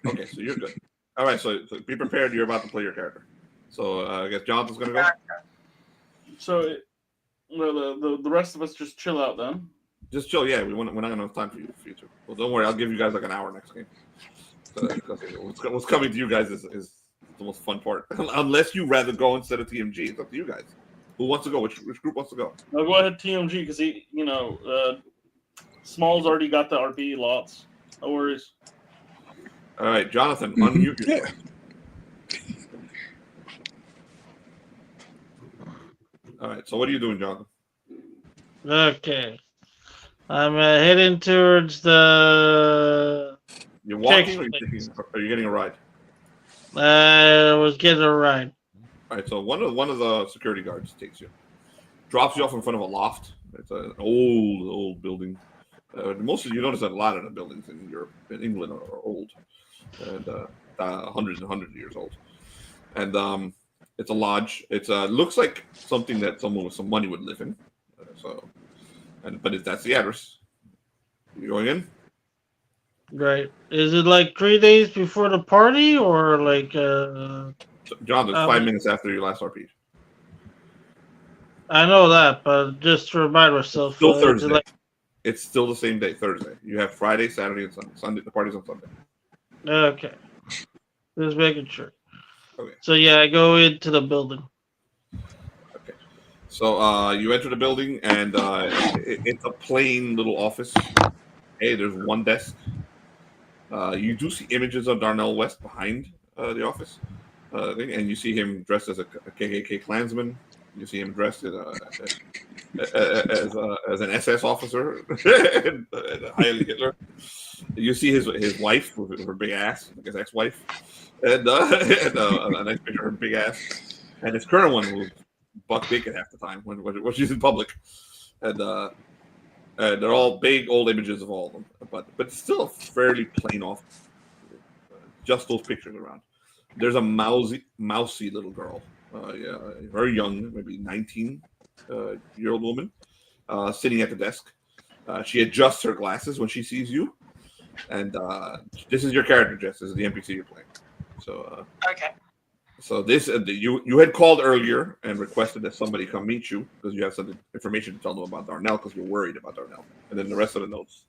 Okay, so you're good. All right, so be prepared. You're about to play your character. So I guess Jonathan's gonna go. So, the rest of us just chill out then. Just chill. Yeah, we're not gonna have time for you. Well, don't worry. I'll give you guys like an hour next game. So what's coming to you guys is the most fun part. Unless you rather go instead of TMG, it's up to you guys. Who wants to go? Which group wants to go? I'll go ahead TMG because he, Small's already got the RP lots. No worries. All right, Jonathan, unmute yourself. All right, so what are you doing, Jonathan? Okay. I'm heading towards the. You're walking, or are you getting a ride? I was getting a ride. All right, so one of the security guards takes you, drops you off in front of a loft. It's an old building. Most of you notice that a lot of the buildings in Europe, in England, are old, and hundreds and hundreds of years old. And it's a lodge. It looks like something that someone with some money would live in. But that's the address. You going in? Right. Is it like 3 days before the party, or like? John, there's 5 minutes after your last RP. I know that, but just to remind myself. Still Thursday. It's still the same day, Thursday. You have Friday, Saturday, and Sunday. Sunday, the party's on Sunday. Okay. Just making sure. Okay. So yeah, I go into the building. Okay. So you enter the building, and it's a plain little office. Hey, there's one desk. You do see images of Darnell West behind the office, and you see him dressed as a KKK Klansman. You see him dressed as an SS officer, and Heil Hitler. You see his wife with her big ass, like his ex-wife, and a nice picture of her big ass, and his current one who's buck naked half the time when she's in public, and they're all big old images of all of them, but it's still a fairly plain office. Just those pictures around. There's a mousy little girl, very young, maybe 19-year-old woman, sitting at the desk. She adjusts her glasses when she sees you, and this is your character, Jess. This is the NPC you're playing. So Okay. So this you had called earlier and requested that somebody come meet you because you have some information to tell them about Darnell because you're worried about Darnell, and then the rest of the notes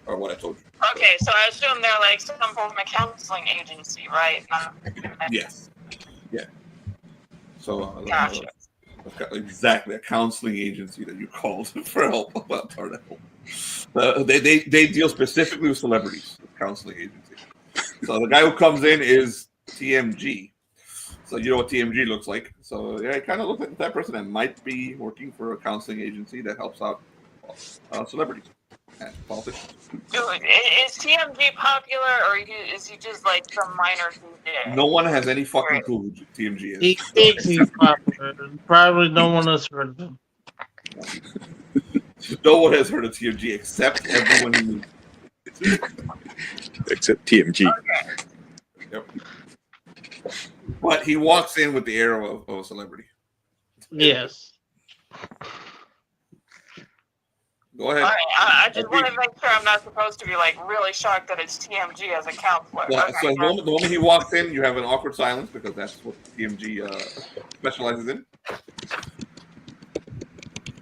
are what I told you. Okay, so I assume they're like some form of a counseling agency, right? Yes. Yeah. So Gotcha. exactly a counseling agency that you called for help about Darnell. They deal specifically with celebrities. Counseling agency. So the guy who comes in is TMG. So you know what TMG looks like. So yeah, it kind of looks like that person that might be working for a counseling agency that helps out celebrities and politicians. Is TMG popular, or is he just like some minor dude? No one has any fucking clue who TMG is. He thinks he's popular. Probably no one has heard of him. No one has heard of TMG except everyone who except TMG. Okay. Yep. But he walks in with the air of a celebrity. Yes. Go ahead. All right, I just want to make sure I'm not supposed to be like really shocked that it's TMG as a counselor. Yeah, Okay. so the moment he walks in, you have an awkward silence because that's what TMG specializes in.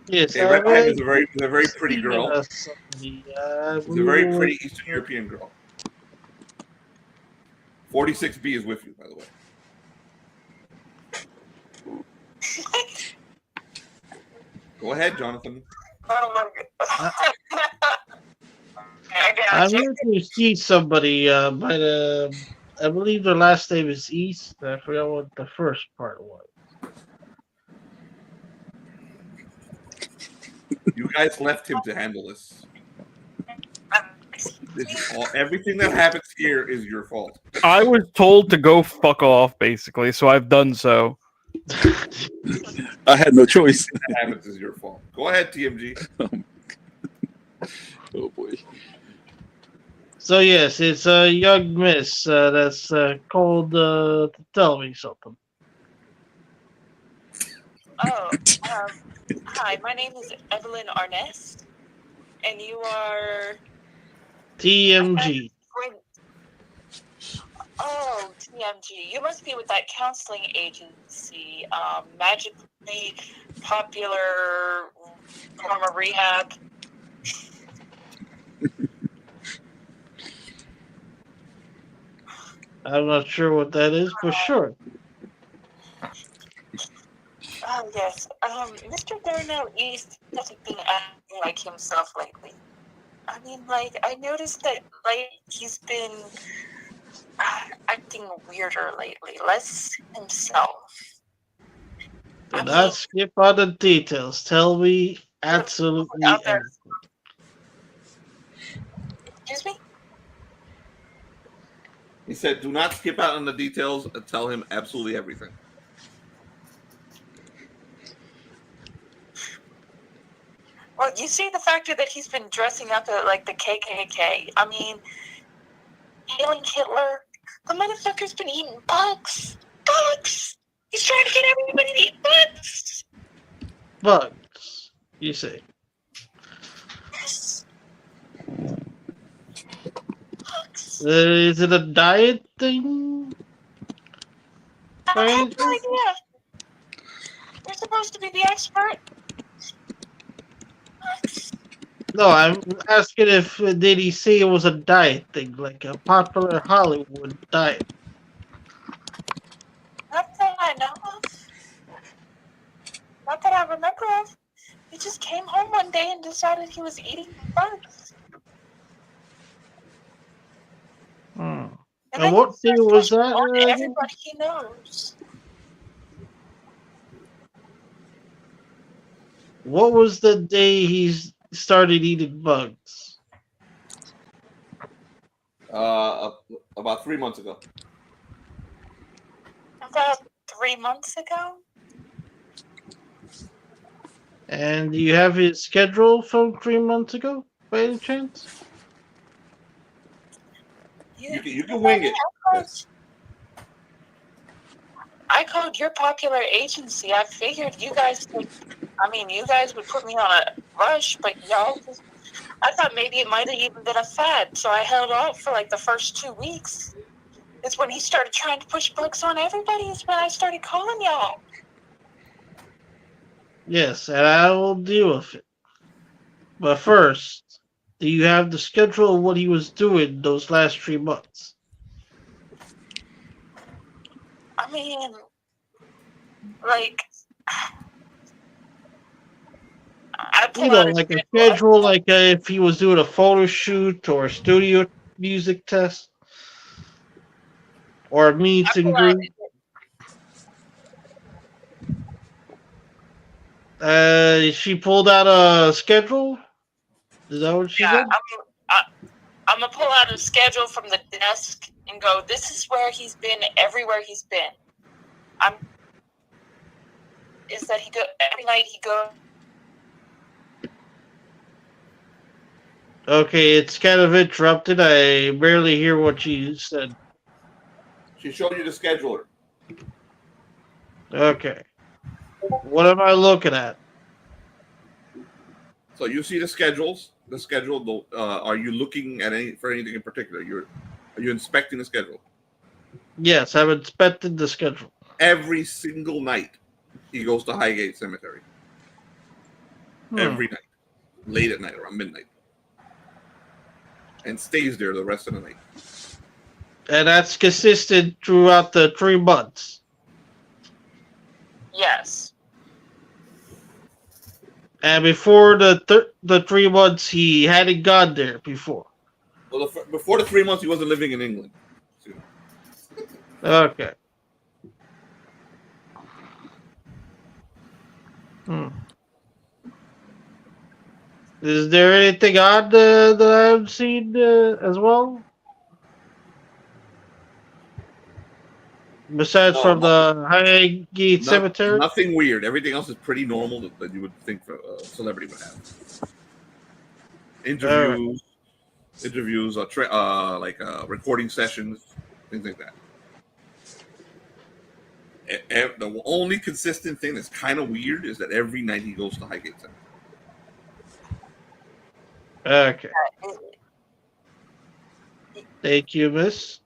Yes, Hey, Redheim is a very pretty girl. Somebody, She's a very pretty Eastern European girl. 46B is with you, by the way. Go ahead, Jonathan. Oh my god. I'm here to see somebody by the. I believe their last name is East. I forgot what the first part was. You guys left him to handle this. Everything that happens here is your fault. I was told to go fuck off, basically, so I've done so. I had no choice. Everything that happens is your fault. Go ahead, TMG. Oh boy. So yes, it's a young miss that's called to tell me something. Oh, hi, my name is Evelyn Arness, and you are... TMG. Oh, TMG. You must be with that counseling agency, Magically Popular Trauma Rehab. I'm not sure what that is, but sure. Oh, yes. Mr. Darnell East hasn't been acting like himself lately. I mean, like, I noticed that, like, he's been acting weirder lately, less himself. Do not skip on the details. Tell me absolutely everything. Excuse me? He said, do not skip out on the details and tell him absolutely everything. Well, you see the factor that he's been dressing up like the KKK. I mean, hailing Hitler. The motherfucker's been eating bugs. Bugs! He's trying to get everybody to eat bugs! Bugs, you say? Yes. Bugs. Is it a diet thing? I have no idea. You're supposed to be the expert. Bugs. No, I'm asking if did he say it was a diet thing, like a popular Hollywood diet? Not that I know of. Not that I remember of. He just came home one day and decided he was eating bugs. Hmm. And And what day was that? on everybody he knows. What was the day he started eating bugs? About 3 months ago. About 3 months ago? And do you have his schedule from 3 months ago, by any chance? You can wing it. I called your popular agency. I figured you guys would, you guys would put me on a rush, but y'all just, I thought maybe it might have even been a fad, so I held off for like the first 2 weeks. It's when he started trying to push bugs on everybody, is when I started calling y'all. Yes, and I will deal with it. But first, do you have the schedule of what he was doing those last 3 months? I mean, like, I pull You know, out like a schedule, like if he was doing a photo shoot or a studio music test or a meet and greet. She pulled out a schedule. Is that what she said? I'm gonna pull out a schedule from the desk and go, this is where he's been, everywhere he's been. Is that he go every night he go. Okay, it's kind of interrupted. I barely hear what you said. She showed you the scheduler. Okay. What am I looking at? So you see the schedules. The schedule. Are you looking at for anything in particular? Are you inspecting the schedule? Yes, I've inspected the schedule. Every single night, he goes to Highgate Cemetery. every night, late at night, around midnight, and stays there the rest of the night. And that's consistent throughout the 3 months. Yes. And before the 3 months, he hadn't gone there before. Well, before the 3 months, he wasn't living in England. Okay. Is there anything odd that I've seen as well? Besides from the Highgate Cemetery? Nothing weird. Everything else is pretty normal that you would think a celebrity would have. Interviews, recording sessions, things like that. The only consistent thing that's kind of weird is that every night he goes to Highgate Cemetery. Okay. Thank you, miss.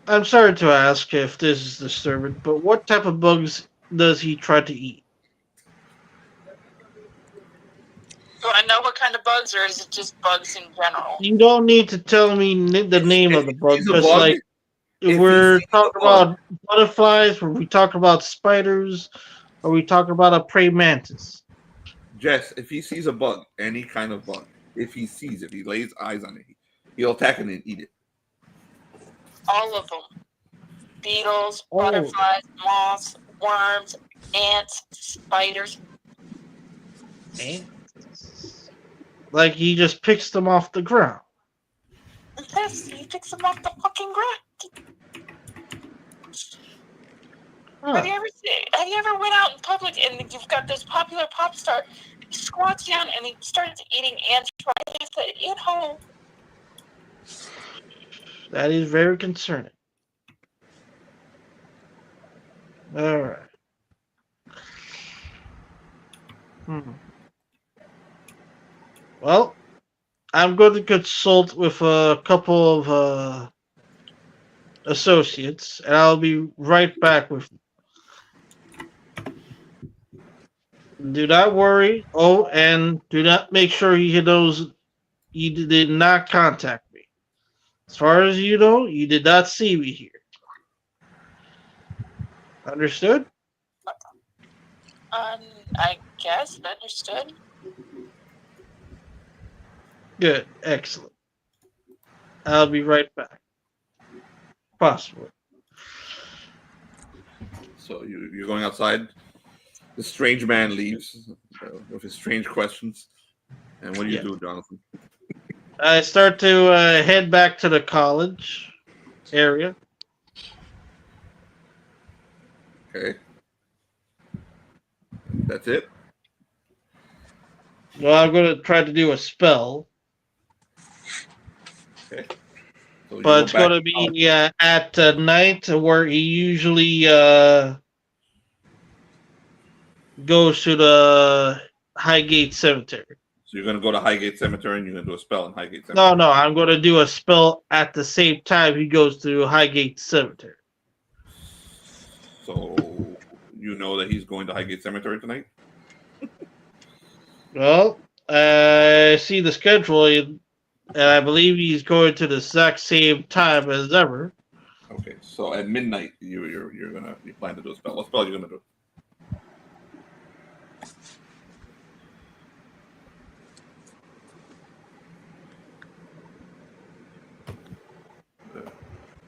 I'm sorry to ask if this is disturbing, but what type of bugs does he try to eat? Do I know what kind of bugs, or is it just bugs in general? You don't need to tell me the name of the bug, he's a because bug, like if we're he sees a talking bug- about butterflies, or we talking about spiders, or we talking about a praying mantis. Jess, if he sees a bug, any kind of bug, if he lays eyes on it, he'll attack it and eat it. All of them. Beetles, Oh. butterflies, moths, worms, ants, spiders. Like he just picks them off the ground. Yes, he picks them off the fucking ground. Have you ever went out in public and you've got this popular pop star, he squats down and he starts eating ants right at home? That is very concerning. All right. Well, I'm going to consult with a couple of associates, and I'll be right back with you. Do not worry. Oh, and do not make sure he knows you did not contact me. As far as you know, you did not see me here. Understood? I guess. Understood. Good. Excellent. I'll be right back. Possibly. So you're going outside. The strange man leaves with his strange questions. And what do you do, Jonathan? I start to head back to the college area. Okay. That's it? Well, I'm going to try to do a spell. Okay. So But it's going to be at night where he usually goes to the Highgate Cemetery. So you're going to go to Highgate Cemetery and you're going to do a spell in Highgate Cemetery? No, I'm going to do a spell at the same time he goes to Highgate Cemetery. So you know that he's going to Highgate Cemetery tonight? Well, I see the schedule, and I believe he's going to the exact same time as ever. Okay, so at midnight you plan to do a spell. What spell are you gonna do?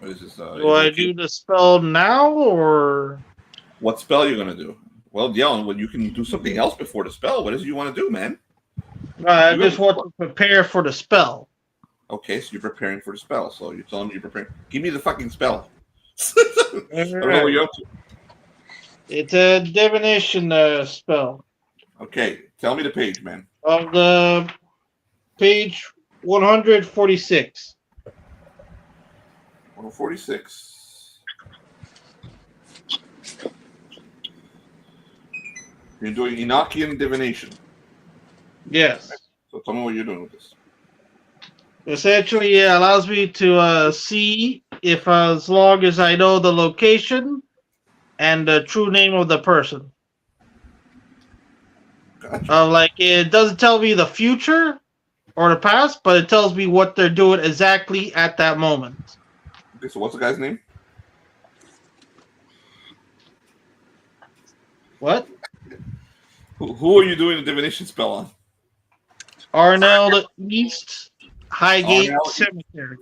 What is this? Do I do the spell now, or what spell are you gonna do? Well, Dylan, well, you can do something else before the spell. What is it you want to do, man? I just want to prepare for the spell. Okay, so you're preparing for the spell. So you're telling me you're preparing. Give me the fucking spell. I don't know what you're up to. It's a divination spell. Okay, tell me the page, man. Of the page 146. 146. You're doing Enochian divination. Yes. So tell me what you're doing with this. Essentially, it allows me to see if, as long as I know the location and the true name of the person. Like it doesn't tell me the future or the past, but it tells me what they're doing exactly at that moment. Okay, so what's the guy's name? What? Who are you doing the divination spell on? Arnell the East, Highgate Arnell East. Cemetery.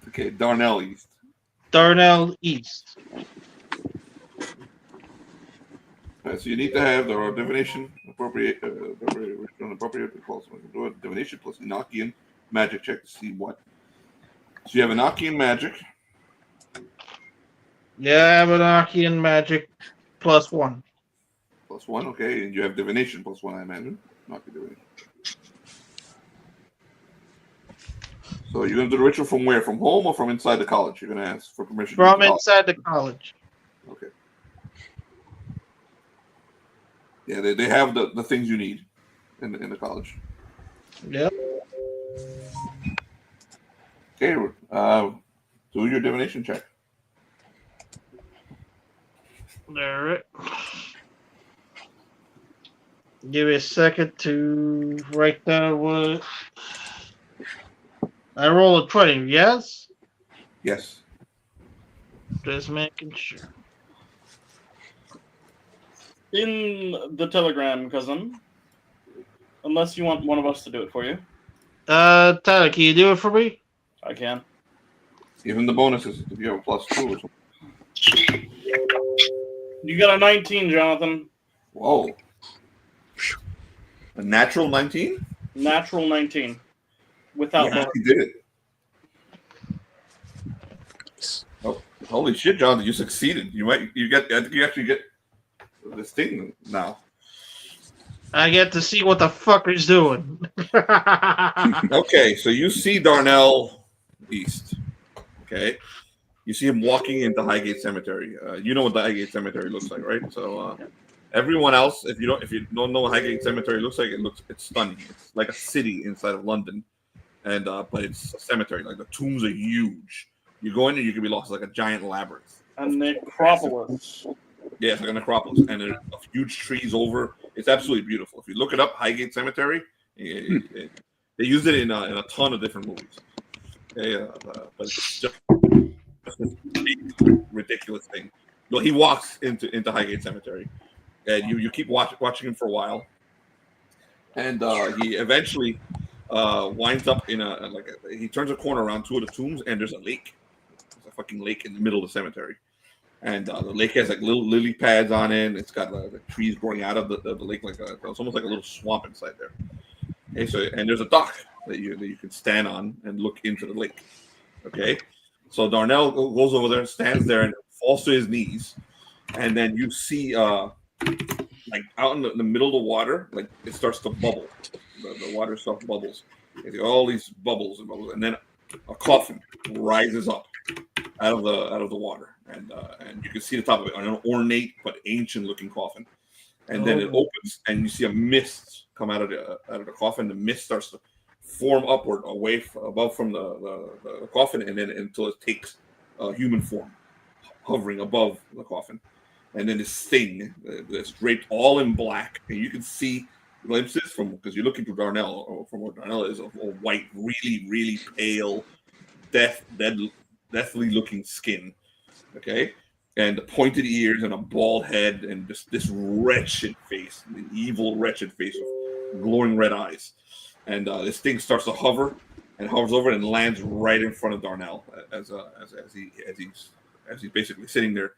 Okay, Darnell East. Darnell East. Alright, so you need to have the divination appropriate calls. Do a divination plus Enochian magic check to see what. So you have Enochian magic. Yeah, I have Enochian magic +1. +1, okay, and you have divination +1, I imagine. Not divination. So you're gonna do the ritual from where? From home or from inside the college? You're gonna ask for permission from inside the college. Okay. Yeah, they have the things you need in the college. Yep. Okay, do your divination check. All right. Give me a second to write down what I roll a 20. Yes. Yes. Just making sure. In the telegram, cousin. Unless you want one of us to do it for you. Tyler, can you do it for me? I can. Even the bonuses if you have a +2 or something. You got a 19, Jonathan. Whoa. A natural 19? Natural 19. Without bonus. You did it. Oh, holy shit, Jonathan, you succeeded. I think you actually get this thing now. I get to see what the fucker's doing. Okay, so you see Darnell East. Okay, you see him walking into Highgate Cemetery. You know what the Highgate Cemetery looks like, right? So everyone else, if you don't know what Highgate Cemetery looks like, it's stunning. It's like a city inside of London, and but it's a cemetery. Like the tombs are huge. You go in there, you can be lost. It's like a giant labyrinth. A necropolis. Yeah, it's like a necropolis, and there's huge trees over. It's absolutely beautiful. If you look it up, Highgate Cemetery, they used it in a ton of different movies. Okay, but it's just a ridiculous thing. Well, he walks into Highgate Cemetery, and you keep watching him for a while, and he eventually winds up in he turns a corner around two of the tombs, and there's a lake. There's a fucking lake in the middle of the cemetery. And the lake has like little lily pads on it. And it's got the trees growing out of the lake, it's almost like a little swamp inside there. Okay, so and there's a dock that you can stand on and look into the lake. Okay, so Darnell goes over there, stands there, and falls to his knees, and then you see like out in the middle of the water, like it starts to bubble. The water stuff bubbles. You see all these bubbles, and then a coffin rises up out of the water. And you can see the top of it, an ornate but ancient-looking coffin, and then it opens, and you see a mist come out of the coffin. The mist starts to form upward, above from the coffin, and then until it takes human form, hovering above the coffin, and then this thing that's draped all in black, and you can see glimpses because you're looking through Darnell, or from what Darnell is, of white, really, really pale, deathly looking skin. Okay, and the pointed ears and a bald head and this wretched face, the evil, wretched face with glowing red eyes. And this thing starts to hover and hovers over and lands right in front of Darnell as he's basically sitting there,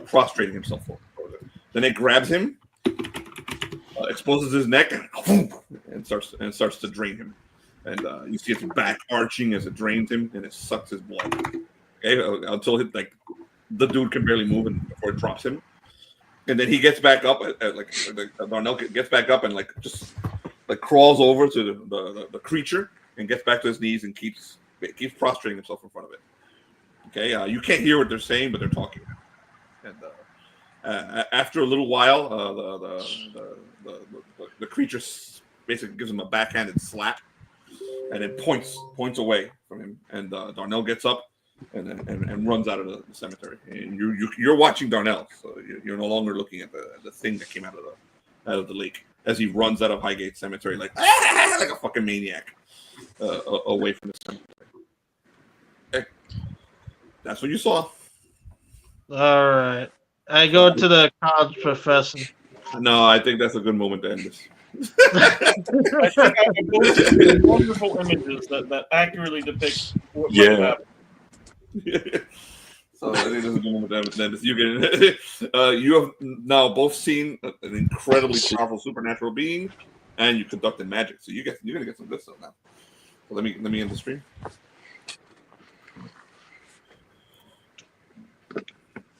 prostrating himself for it. Then it grabs him, exposes his neck, and starts to drain him. And you see its back arching as it drains him, and it sucks his blood. Okay, until the dude can barely move, and before it drops him, and then he gets back up. Darnell gets back up and just crawls over to the creature and gets back to his knees and keeps prostrating himself in front of it. Okay, you can't hear what they're saying, but they're talking. And after a little while, the creature basically gives him a backhanded slap, and then points away from him. And Darnell gets up and runs out of the cemetery. And you're watching Darnell, so you're no longer looking at the thing that came out of the lake. as he runs out of Highgate Cemetery like a fucking maniac away from the cemetery. Okay. That's what you saw. All right. I go to the college professor. No, I think that's a good moment to end this. I think I posted wonderful images that accurately depict what happened. So I think this is a good moment to end this. You have now both seen an incredibly powerful supernatural being, and you conducted magic. So you're gonna get some good stuff now. So let me end the stream.